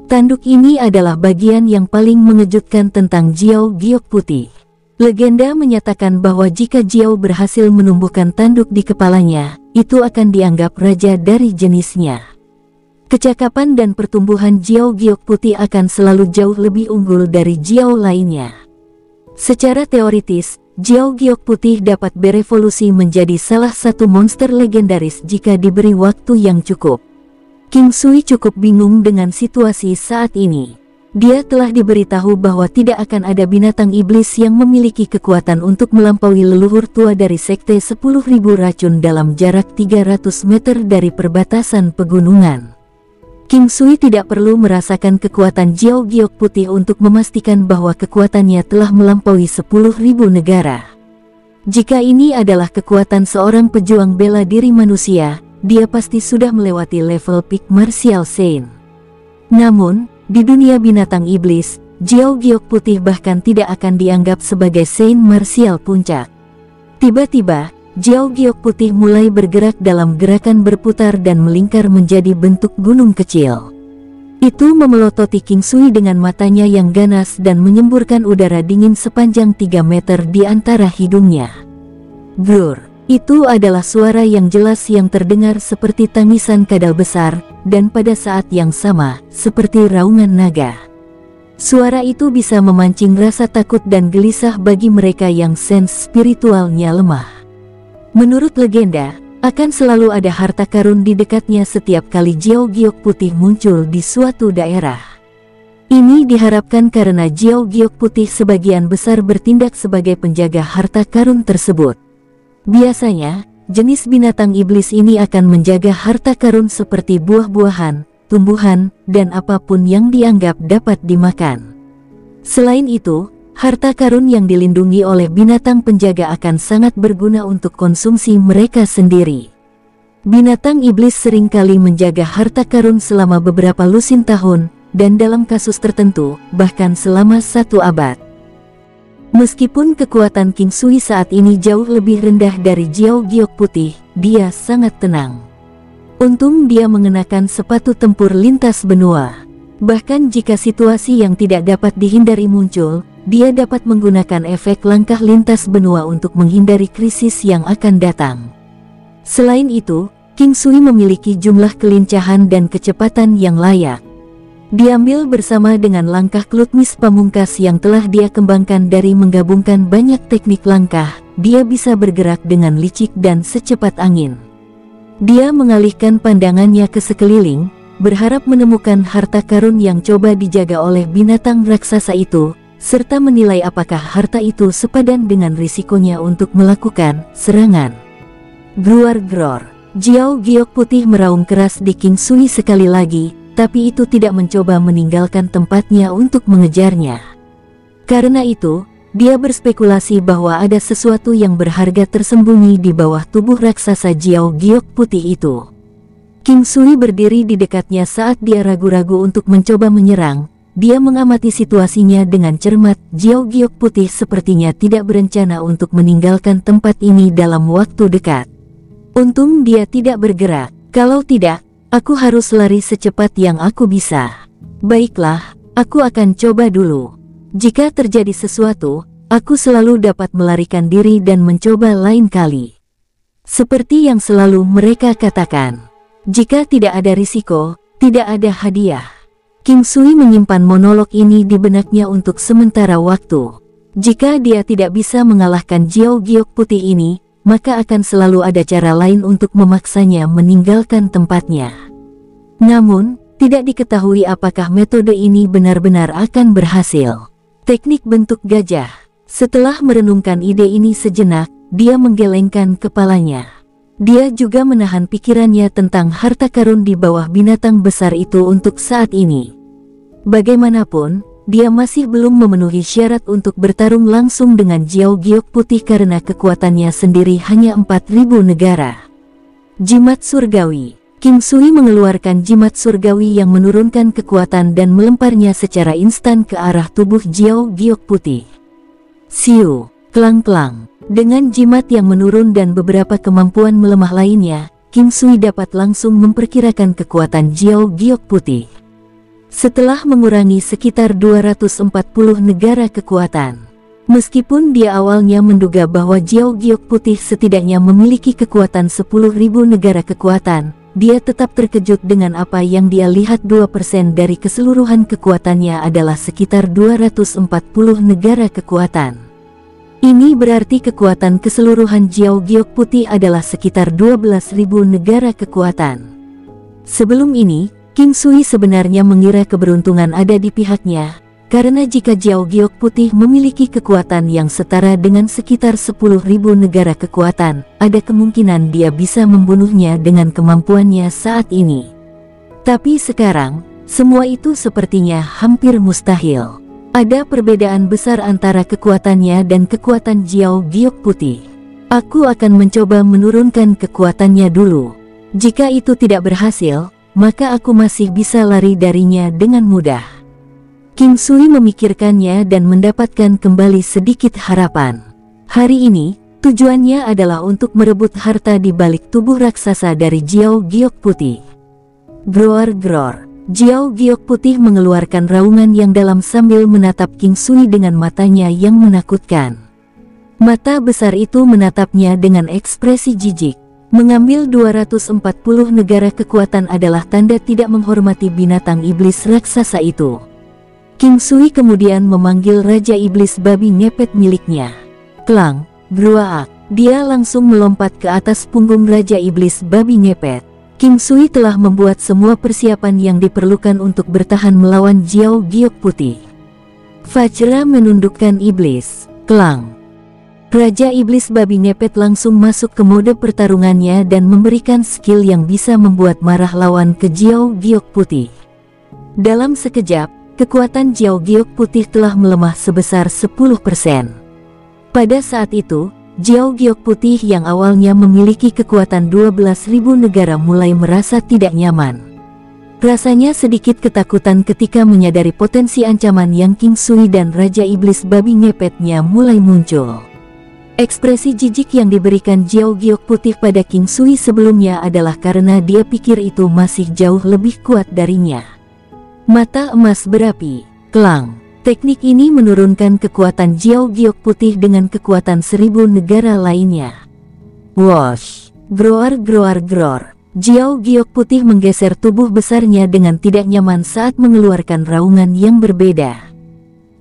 Speaker 1: Tanduk ini adalah bagian yang paling mengejutkan tentang jiao giok putih. Legenda menyatakan bahwa jika jiao berhasil menumbuhkan tanduk di kepalanya, itu akan dianggap raja dari jenisnya. Kecakapan dan pertumbuhan jiao giok putih akan selalu jauh lebih unggul dari jiao lainnya. Secara teoritis, jiao giok putih dapat berevolusi menjadi salah satu monster legendaris jika diberi waktu yang cukup. King Sui cukup bingung dengan situasi saat ini. Dia telah diberitahu bahwa tidak akan ada binatang iblis yang memiliki kekuatan untuk melampaui leluhur tua dari sekte 10.000 racun dalam jarak 300 meter dari perbatasan pegunungan. King Sui tidak perlu merasakan kekuatan jiao giok putih untuk memastikan bahwa kekuatannya telah melampaui 10.000 negara. Jika ini adalah kekuatan seorang pejuang bela diri manusia, dia pasti sudah melewati level peak martial saint. Namun, di dunia binatang iblis, jiao giok putih bahkan tidak akan dianggap sebagai saint martial puncak. Tiba-tiba, jiao giok putih mulai bergerak dalam gerakan berputar dan melingkar menjadi bentuk gunung kecil. Itu memelototi King Sui dengan matanya yang ganas dan menyemburkan udara dingin sepanjang 3 meter di antara hidungnya. Grur, itu adalah suara yang jelas yang terdengar seperti tangisan kadal besar, dan pada saat yang sama, seperti raungan naga. Suara itu bisa memancing rasa takut dan gelisah bagi mereka yang sense spiritualnya lemah. Menurut legenda, akan selalu ada harta karun di dekatnya setiap kali jiao giok putih muncul di suatu daerah. Ini diharapkan karena jiao giok putih sebagian besar bertindak sebagai penjaga harta karun tersebut. Biasanya, jenis binatang iblis ini akan menjaga harta karun seperti buah-buahan, tumbuhan, dan apapun yang dianggap dapat dimakan. Selain itu, harta karun yang dilindungi oleh binatang penjaga akan sangat berguna untuk konsumsi mereka sendiri. Binatang iblis seringkali menjaga harta karun selama beberapa lusin tahun, dan dalam kasus tertentu, bahkan selama 1 abad. Meskipun kekuatan King Sui saat ini jauh lebih rendah dari jiao giok putih, dia sangat tenang. Untung dia mengenakan sepatu tempur lintas benua. Bahkan jika situasi yang tidak dapat dihindari muncul, dia dapat menggunakan efek langkah lintas benua untuk menghindari krisis yang akan datang. Selain itu, King Sui memiliki jumlah kelincahan dan kecepatan yang layak. Diambil bersama dengan langkah klutmis pamungkas yang telah dia kembangkan dari menggabungkan banyak teknik langkah, dia bisa bergerak dengan licik dan secepat angin. Dia mengalihkan pandangannya ke sekeliling, berharap menemukan harta karun yang coba dijaga oleh binatang raksasa itu, serta menilai apakah harta itu sepadan dengan risikonya untuk melakukan serangan. Gruar-gror, Jiao Giok putih meraung keras di King Sui sekali lagi, tapi itu tidak mencoba meninggalkan tempatnya untuk mengejarnya. Karena itu, dia berspekulasi bahwa ada sesuatu yang berharga tersembunyi di bawah tubuh raksasa Jiao Giok putih itu. King Sui berdiri di dekatnya saat dia ragu-ragu untuk mencoba menyerang. Dia mengamati situasinya dengan cermat. Jiao Giok putih sepertinya tidak berencana untuk meninggalkan tempat ini dalam waktu dekat. Untung dia tidak bergerak. Kalau tidak, aku harus lari secepat yang aku bisa. Baiklah, aku akan coba dulu. Jika terjadi sesuatu, aku selalu dapat melarikan diri dan mencoba lain kali. Seperti yang selalu mereka katakan, jika tidak ada risiko, tidak ada hadiah. King Sui menyimpan monolog ini di benaknya untuk sementara waktu. Jika dia tidak bisa mengalahkan Jiao Giok putih ini, maka akan selalu ada cara lain untuk memaksanya meninggalkan tempatnya. Namun, tidak diketahui apakah metode ini benar-benar akan berhasil. Teknik bentuk gajah. Setelah merenungkan ide ini sejenak, dia menggelengkan kepalanya. Dia juga menahan pikirannya tentang harta karun di bawah binatang besar itu untuk saat ini. Bagaimanapun, dia masih belum memenuhi syarat untuk bertarung langsung dengan Jiao Giok putih karena kekuatannya sendiri hanya 4.000 negara. Jimat surgawi. King Sui mengeluarkan jimat surgawi yang menurunkan kekuatan dan melemparnya secara instan ke arah tubuh Jiao Giok putih. Siu, klang-klang. Dengan jimat yang menurun dan beberapa kemampuan melemah lainnya, King Sui dapat langsung memperkirakan kekuatan Jiao Giok putih. Setelah mengurangi sekitar 240 negara kekuatan. Meskipun dia awalnya menduga bahwa Jiao Giok putih setidaknya memiliki kekuatan 10.000 negara kekuatan, dia tetap terkejut dengan apa yang dia lihat. 2% dari keseluruhan kekuatannya adalah sekitar 240 negara kekuatan. Ini berarti kekuatan keseluruhan Jiao Giok putih adalah sekitar 12.000 negara kekuatan. Sebelum ini, King Sui sebenarnya mengira keberuntungan ada di pihaknya, karena jika Jiao Giok putih memiliki kekuatan yang setara dengan sekitar 10.000 negara kekuatan, ada kemungkinan dia bisa membunuhnya dengan kemampuannya saat ini. Tapi sekarang, semua itu sepertinya hampir mustahil. Ada perbedaan besar antara kekuatannya dan kekuatan Jiao Giok putih. Aku akan mencoba menurunkan kekuatannya dulu. Jika itu tidak berhasil, maka aku masih bisa lari darinya dengan mudah. King Sui memikirkannya dan mendapatkan kembali sedikit harapan. Hari ini, tujuannya adalah untuk merebut harta di balik tubuh raksasa dari Jiao Giok putih. Groar-gror. Jiao Giok putih mengeluarkan raungan yang dalam sambil menatap King Sui dengan matanya yang menakutkan. Mata besar itu menatapnya dengan ekspresi jijik. Mengambil 240 negara kekuatan adalah tanda tidak menghormati binatang iblis raksasa itu. King Sui kemudian memanggil Raja Iblis Babi Ngepet miliknya. Klang, gruaak. Dia langsung melompat ke atas punggung Raja Iblis Babi Ngepet. King Sui telah membuat semua persiapan yang diperlukan untuk bertahan melawan Jiao Giok putih. Vajra menundukkan iblis. Klang. Raja Iblis Babi Ngepet langsung masuk ke mode pertarungannya dan memberikan skill yang bisa membuat marah lawan ke Jiao Giok putih. Dalam sekejap, kekuatan Jiao Giok putih telah melemah sebesar 10%. Pada saat itu, Jiao Giok putih yang awalnya memiliki kekuatan 12.000 negara mulai merasa tidak nyaman. Rasanya sedikit ketakutan ketika menyadari potensi ancaman yang King Sui dan Raja Iblis Babi Ngepetnya mulai muncul. Ekspresi jijik yang diberikan Jiao Giok putih pada King Sui sebelumnya adalah karena dia pikir itu masih jauh lebih kuat darinya. Mata emas berapi, kelang. Teknik ini menurunkan kekuatan Jiao Giok putih dengan kekuatan 1000 negara lainnya. Wosh, groar groar gror. Jiao Giok putih menggeser tubuh besarnya dengan tidak nyaman saat mengeluarkan raungan yang berbeda.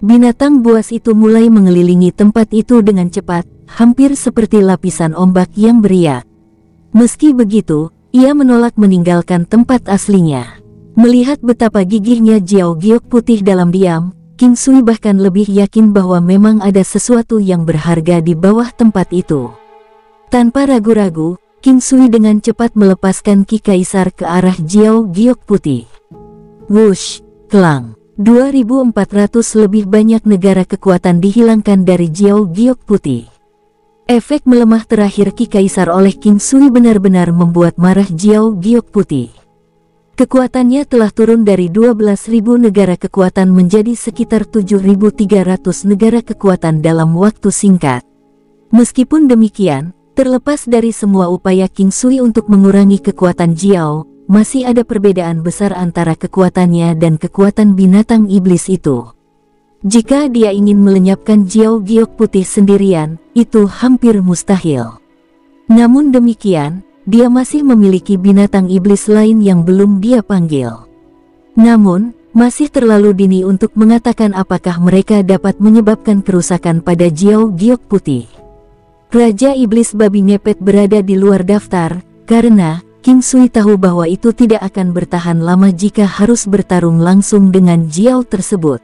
Speaker 1: Binatang buas itu mulai mengelilingi tempat itu dengan cepat, hampir seperti lapisan ombak yang beriak. Meski begitu, ia menolak meninggalkan tempat aslinya. Melihat betapa gigihnya Jiao Giok putih dalam diam, King Sui bahkan lebih yakin bahwa memang ada sesuatu yang berharga di bawah tempat itu. Tanpa ragu-ragu, King Sui dengan cepat melepaskan Ki Kaisar ke arah Jiao Giok putih. Wush, kelang. 2.400 lebih banyak negara kekuatan dihilangkan dari Jiao Giok putih. Efek melemah terakhir Ki Kaisar oleh King Sui benar-benar membuat marah Jiao Giok putih. Kekuatannya telah turun dari 12.000 negara kekuatan menjadi sekitar 7.300 negara kekuatan dalam waktu singkat. Meskipun demikian, terlepas dari semua upaya King Sui untuk mengurangi kekuatan Jiao, masih ada perbedaan besar antara kekuatannya dan kekuatan binatang iblis itu. Jika dia ingin melenyapkan Jiao Giok putih sendirian, itu hampir mustahil. Namun demikian, dia masih memiliki binatang iblis lain yang belum dia panggil. Namun, masih terlalu dini untuk mengatakan apakah mereka dapat menyebabkan kerusakan pada Jiao Giok putih. Raja Iblis Babi Ngepet berada di luar daftar, karena King Sui tahu bahwa itu tidak akan bertahan lama jika harus bertarung langsung dengan Jiao tersebut.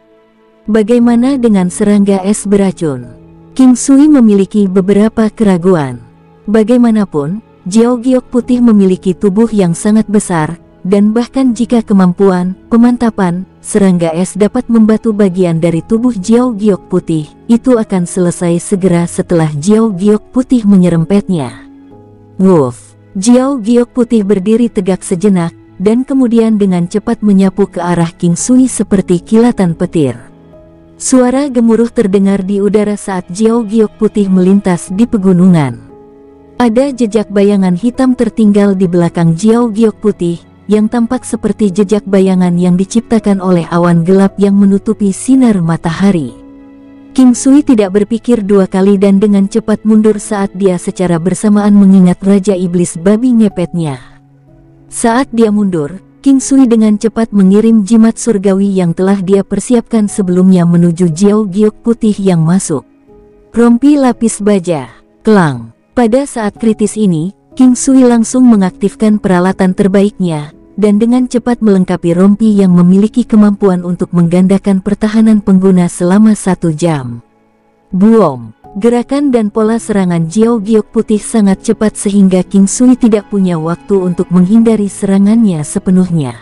Speaker 1: Bagaimana dengan serangga es beracun? King Sui memiliki beberapa keraguan. Bagaimanapun, Jiao Giok putih memiliki tubuh yang sangat besar, dan bahkan jika kemampuan pemantapan serangga es dapat membatu bagian dari tubuh Jiao Giok putih, itu akan selesai segera setelah Jiao Giok putih menyerempetnya. Woof! Jiao Giok putih berdiri tegak sejenak, dan kemudian dengan cepat menyapu ke arah King Sui seperti kilatan petir. Suara gemuruh terdengar di udara saat Jiao Giok putih melintas di pegunungan. Ada jejak bayangan hitam tertinggal di belakang Jiao Giok putih, yang tampak seperti jejak bayangan yang diciptakan oleh awan gelap yang menutupi sinar matahari. King Sui tidak berpikir dua kali dan dengan cepat mundur saat dia secara bersamaan mengingat Raja Iblis Babi Ngepetnya. Saat dia mundur, King Sui dengan cepat mengirim jimat surgawi yang telah dia persiapkan sebelumnya menuju Jiao Giok putih yang masuk. Rompi lapis baja, kelang. Pada saat kritis ini, King Sui langsung mengaktifkan peralatan terbaiknya, dan dengan cepat melengkapi rompi yang memiliki kemampuan untuk menggandakan pertahanan pengguna selama 1 jam. Boom! Gerakan dan pola serangan Jiao Giok putih sangat cepat sehingga King Sui tidak punya waktu untuk menghindari serangannya sepenuhnya.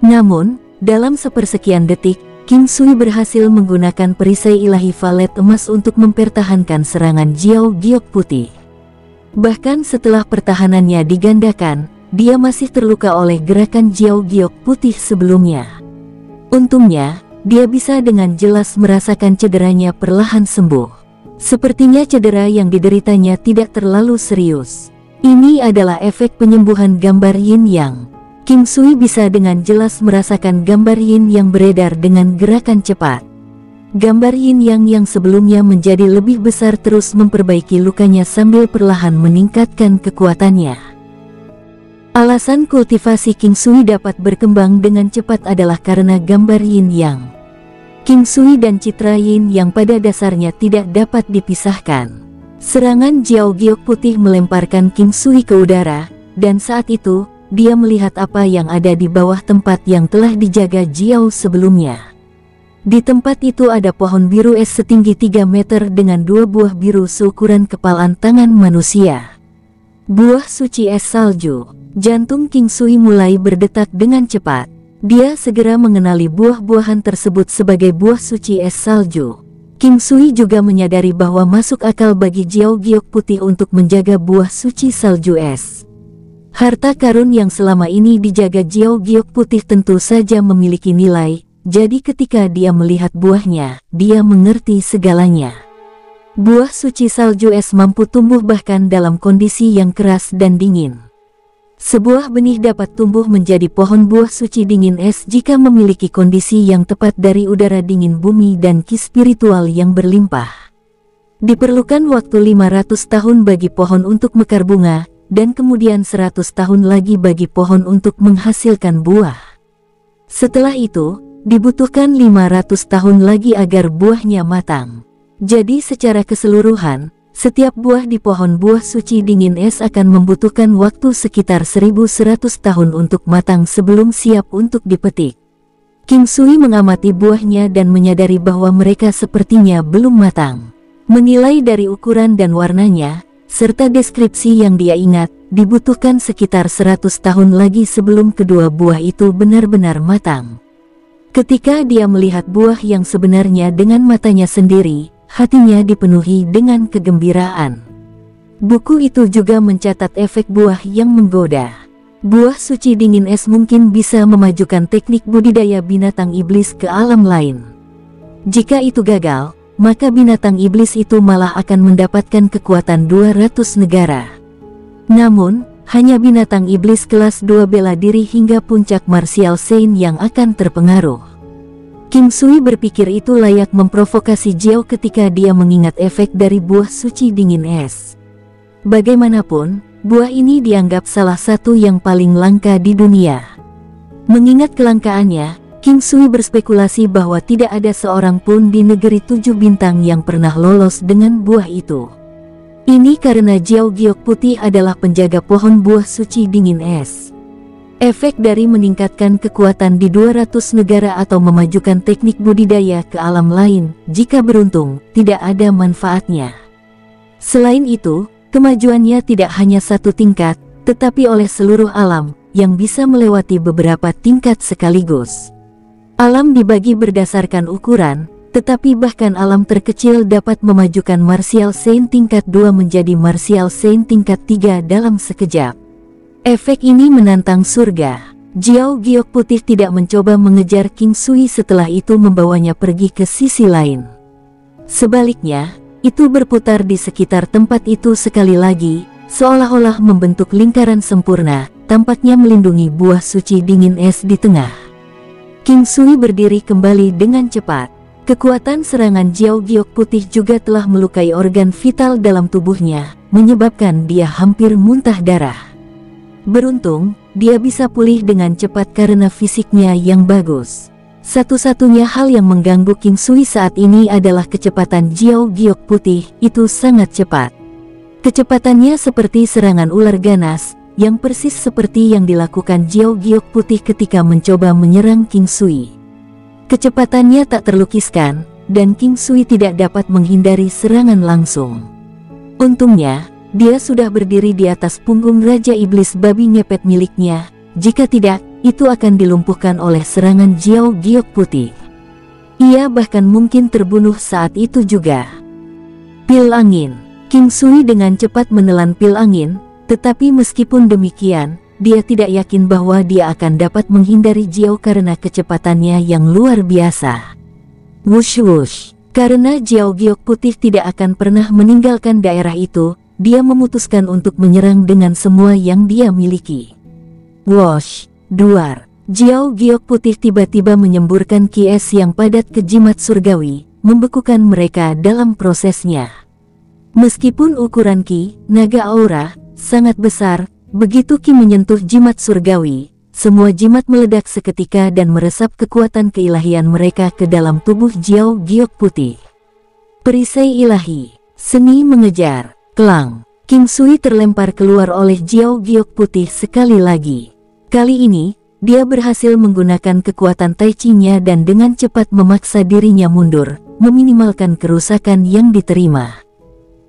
Speaker 1: Namun, dalam sepersekian detik, King Sui berhasil menggunakan perisai ilahi valet emas untuk mempertahankan serangan Jiao Giok putih. Bahkan setelah pertahanannya digandakan, dia masih terluka oleh gerakan Jiao Giok putih sebelumnya. Untungnya, dia bisa dengan jelas merasakan cederanya perlahan sembuh. Sepertinya cedera yang dideritanya tidak terlalu serius. Ini adalah efek penyembuhan gambar Yin Yang. King Sui bisa dengan jelas merasakan gambar Yin yang beredar dengan gerakan cepat. Gambar Yin yang sebelumnya menjadi lebih besar terus memperbaiki lukanya sambil perlahan meningkatkan kekuatannya. Alasan kultivasi King Sui dapat berkembang dengan cepat adalah karena gambar Yin Yang. King Sui dan citra Yin yang pada dasarnya tidak dapat dipisahkan. Serangan Jiao Giok putih melemparkan King Sui ke udara, dan saat itu, dia melihat apa yang ada di bawah tempat yang telah dijaga Jiao sebelumnya. Di tempat itu ada pohon biru es setinggi 3 meter dengan 2 buah biru seukuran kepalan tangan manusia. Buah suci es salju. Jantung King Sui mulai berdetak dengan cepat. Dia segera mengenali buah-buahan tersebut sebagai buah suci es salju. King Sui juga menyadari bahwa masuk akal bagi Jiao Giok putih untuk menjaga buah suci salju es. Harta karun yang selama ini dijaga Jiao Giok putih tentu saja memiliki nilai, jadi ketika dia melihat buahnya, dia mengerti segalanya. Buah suci salju es mampu tumbuh bahkan dalam kondisi yang keras dan dingin. Sebuah benih dapat tumbuh menjadi pohon buah suci dingin es jika memiliki kondisi yang tepat dari udara dingin bumi dan ki spiritual yang berlimpah. Diperlukan waktu 500 tahun bagi pohon untuk mekar bunga, dan kemudian 100 tahun lagi bagi pohon untuk menghasilkan buah. Setelah itu, dibutuhkan 500 tahun lagi agar buahnya matang. Jadi secara keseluruhan, setiap buah di pohon buah suci dingin es akan membutuhkan waktu sekitar 1100 tahun untuk matang sebelum siap untuk dipetik. King Sui mengamati buahnya dan menyadari bahwa mereka sepertinya belum matang. Menilai dari ukuran dan warnanya, serta deskripsi yang dia ingat, dibutuhkan sekitar 100 tahun lagi sebelum kedua buah itu benar-benar matang. Ketika dia melihat buah yang sebenarnya dengan matanya sendiri, hatinya dipenuhi dengan kegembiraan. Buku itu juga mencatat efek buah yang menggoda. Buah suci dingin es mungkin bisa memajukan teknik budidaya binatang iblis ke alam lain. Jika itu gagal, maka binatang iblis itu malah akan mendapatkan kekuatan 200 negara. Namun, hanya binatang iblis kelas 2 bela diri hingga puncak martial saint yang akan terpengaruh. King Sui berpikir itu layak memprovokasi Jiao ketika dia mengingat efek dari buah suci dingin es. Bagaimanapun, buah ini dianggap salah satu yang paling langka di dunia. Mengingat kelangkaannya, King Sui berspekulasi bahwa tidak ada seorang pun di negeri 7 bintang yang pernah lolos dengan buah itu. Ini karena Jiao Giok Putih adalah penjaga pohon buah suci dingin es. Efek dari meningkatkan kekuatan di 200 negara atau memajukan teknik budidaya ke alam lain, jika beruntung, tidak ada manfaatnya. Selain itu, kemajuannya tidak hanya satu tingkat, tetapi oleh seluruh alam, yang bisa melewati beberapa tingkat sekaligus. Alam dibagi berdasarkan ukuran, tetapi bahkan alam terkecil dapat memajukan martial saint tingkat 2 menjadi martial saint tingkat 3 dalam sekejap. Efek ini menantang surga. Jiao Giok Putih tidak mencoba mengejar King Sui setelah itu membawanya pergi ke sisi lain. Sebaliknya, itu berputar di sekitar tempat itu sekali lagi, seolah-olah membentuk lingkaran sempurna, tampaknya melindungi buah suci dingin es di tengah. King Sui berdiri kembali dengan cepat. Kekuatan serangan Jiao Giok Putih juga telah melukai organ vital dalam tubuhnya, menyebabkan dia hampir muntah darah. Beruntung, dia bisa pulih dengan cepat karena fisiknya yang bagus. Satu-satunya hal yang mengganggu King Sui saat ini adalah kecepatan Jiao Giok Putih, itu sangat cepat. Kecepatannya seperti serangan ular ganas, yang persis seperti yang dilakukan Jiao Giok Putih ketika mencoba menyerang King Sui. Kecepatannya tak terlukiskan, dan King Sui tidak dapat menghindari serangan langsung. Untungnya, dia sudah berdiri di atas punggung Raja Iblis Babi Ngepet miliknya, jika tidak, itu akan dilumpuhkan oleh serangan Jiao Giok Putih. Ia bahkan mungkin terbunuh saat itu juga. Pil angin. King Sui dengan cepat menelan pil angin, tetapi meskipun demikian, dia tidak yakin bahwa dia akan dapat menghindari Jiao karena kecepatannya yang luar biasa. Wush wush. Karena Jiao Giok Putih tidak akan pernah meninggalkan daerah itu, dia memutuskan untuk menyerang dengan semua yang dia miliki. Wosh, duar. Jiao Giok Putih tiba-tiba menyemburkan ki es yang padat ke jimat surgawi, membekukan mereka dalam prosesnya. Meskipun ukuran ki, naga aura, sangat besar, begitu ki menyentuh jimat surgawi, semua jimat meledak seketika dan meresap kekuatan keilahian mereka ke dalam tubuh Jiao Giok Putih. Perisai ilahi, seni mengejar. Kelang, King Sui terlempar keluar oleh Jiao Giok Putih sekali lagi. Kali ini, dia berhasil menggunakan kekuatan Tai Chi-nya dan dengan cepat memaksa dirinya mundur, meminimalkan kerusakan yang diterima.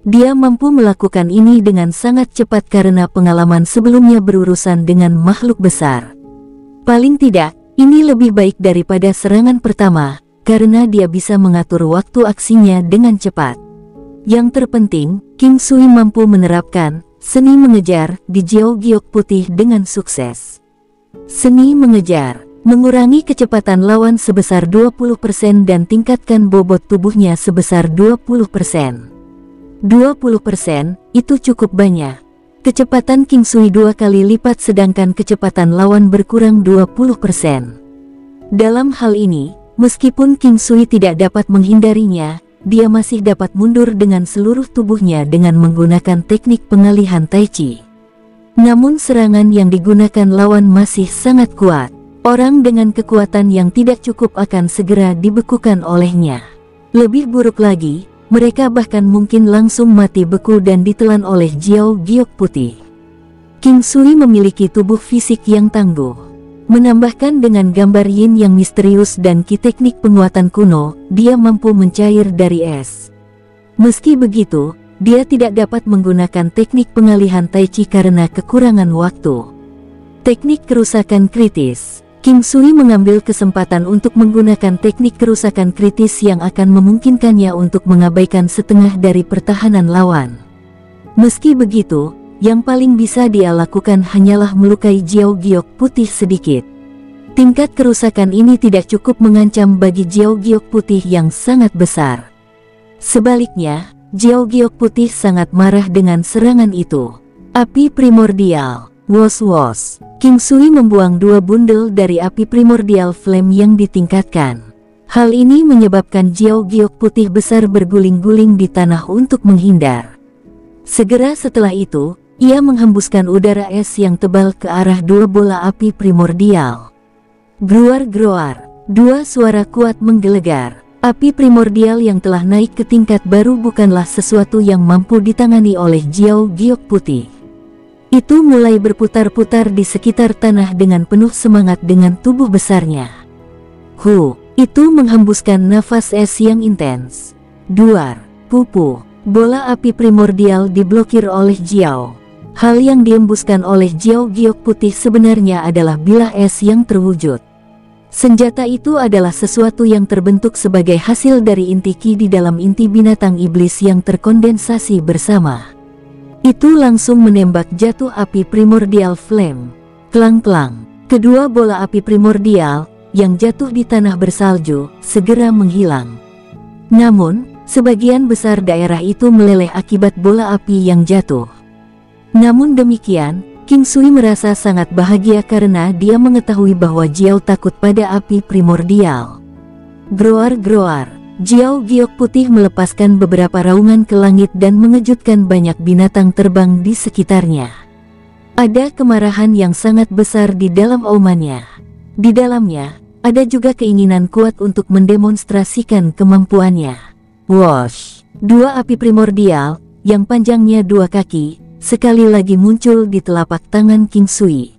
Speaker 1: Dia mampu melakukan ini dengan sangat cepat karena pengalaman sebelumnya berurusan dengan makhluk besar. Paling tidak, ini lebih baik daripada serangan pertama, karena dia bisa mengatur waktu aksinya dengan cepat. Yang terpenting, King Sui mampu menerapkan seni mengejar di Jiao Giok Putih dengan sukses. Seni mengejar, mengurangi kecepatan lawan sebesar 20% dan tingkatkan bobot tubuhnya sebesar 20%. 20%, itu cukup banyak. Kecepatan King Sui 2 kali lipat sedangkan kecepatan lawan berkurang 20%. Dalam hal ini, meskipun King Sui tidak dapat menghindarinya, dia masih dapat mundur dengan seluruh tubuhnya dengan menggunakan teknik pengalihan Tai Chi. Namun serangan yang digunakan lawan masih sangat kuat. Orang dengan kekuatan yang tidak cukup akan segera dibekukan olehnya. Lebih buruk lagi, mereka bahkan mungkin langsung mati beku dan ditelan oleh Jiao Giok Putih. King Sui memiliki tubuh fisik yang tangguh. Menambahkan dengan gambar yin yang misterius dan ki teknik penguatan kuno, dia mampu mencair dari es. Meski begitu, dia tidak dapat menggunakan teknik pengalihan Tai Chi karena kekurangan waktu. Teknik kerusakan kritis. King Sui mengambil kesempatan untuk menggunakan teknik kerusakan kritis yang akan memungkinkannya untuk mengabaikan setengah dari pertahanan lawan. Meski begitu, yang paling bisa dia lakukan hanyalah melukai Jiao Giok Putih sedikit. Tingkat kerusakan ini tidak cukup mengancam bagi Jiao Giok Putih yang sangat besar. Sebaliknya, Jiao Giok Putih sangat marah dengan serangan itu. Api primordial. Wos-wos. King Sui membuang 2 bundel dari api primordial flame yang ditingkatkan. Hal ini menyebabkan Jiao Giok Putih besar berguling-guling di tanah untuk menghindar. Segera setelah itu, ia menghembuskan udara es yang tebal ke arah 2 bola api primordial. Groar-groar. 2 suara kuat menggelegar. Api primordial yang telah naik ke tingkat baru bukanlah sesuatu yang mampu ditangani oleh Jiao Giok Putih. Itu mulai berputar-putar di sekitar tanah dengan penuh semangat dengan tubuh besarnya. Itu menghembuskan nafas es yang intens. Duar, pupu, bola api primordial diblokir oleh Jiao. Hal yang dihembuskan oleh Jiao Giok Putih sebenarnya adalah bilah es yang terwujud. Senjata itu adalah sesuatu yang terbentuk sebagai hasil dari inti ki di dalam inti binatang iblis yang terkondensasi bersama. Itu langsung menembak jatuh api primordial flame. Klang-klang. Kedua bola api primordial, yang jatuh di tanah bersalju, segera menghilang. Namun, sebagian besar daerah itu meleleh akibat bola api yang jatuh. Namun demikian, King Sui merasa sangat bahagia karena dia mengetahui bahwa Jiao takut pada api primordial. Groar-groar. Jiao Giok Putih melepaskan beberapa raungan ke langit dan mengejutkan banyak binatang terbang di sekitarnya. Ada kemarahan yang sangat besar di dalam aumannya. Di dalamnya, ada juga keinginan kuat untuk mendemonstrasikan kemampuannya. Wosh! 2 api primordial, yang panjangnya 2 kaki, sekali lagi muncul di telapak tangan King Sui.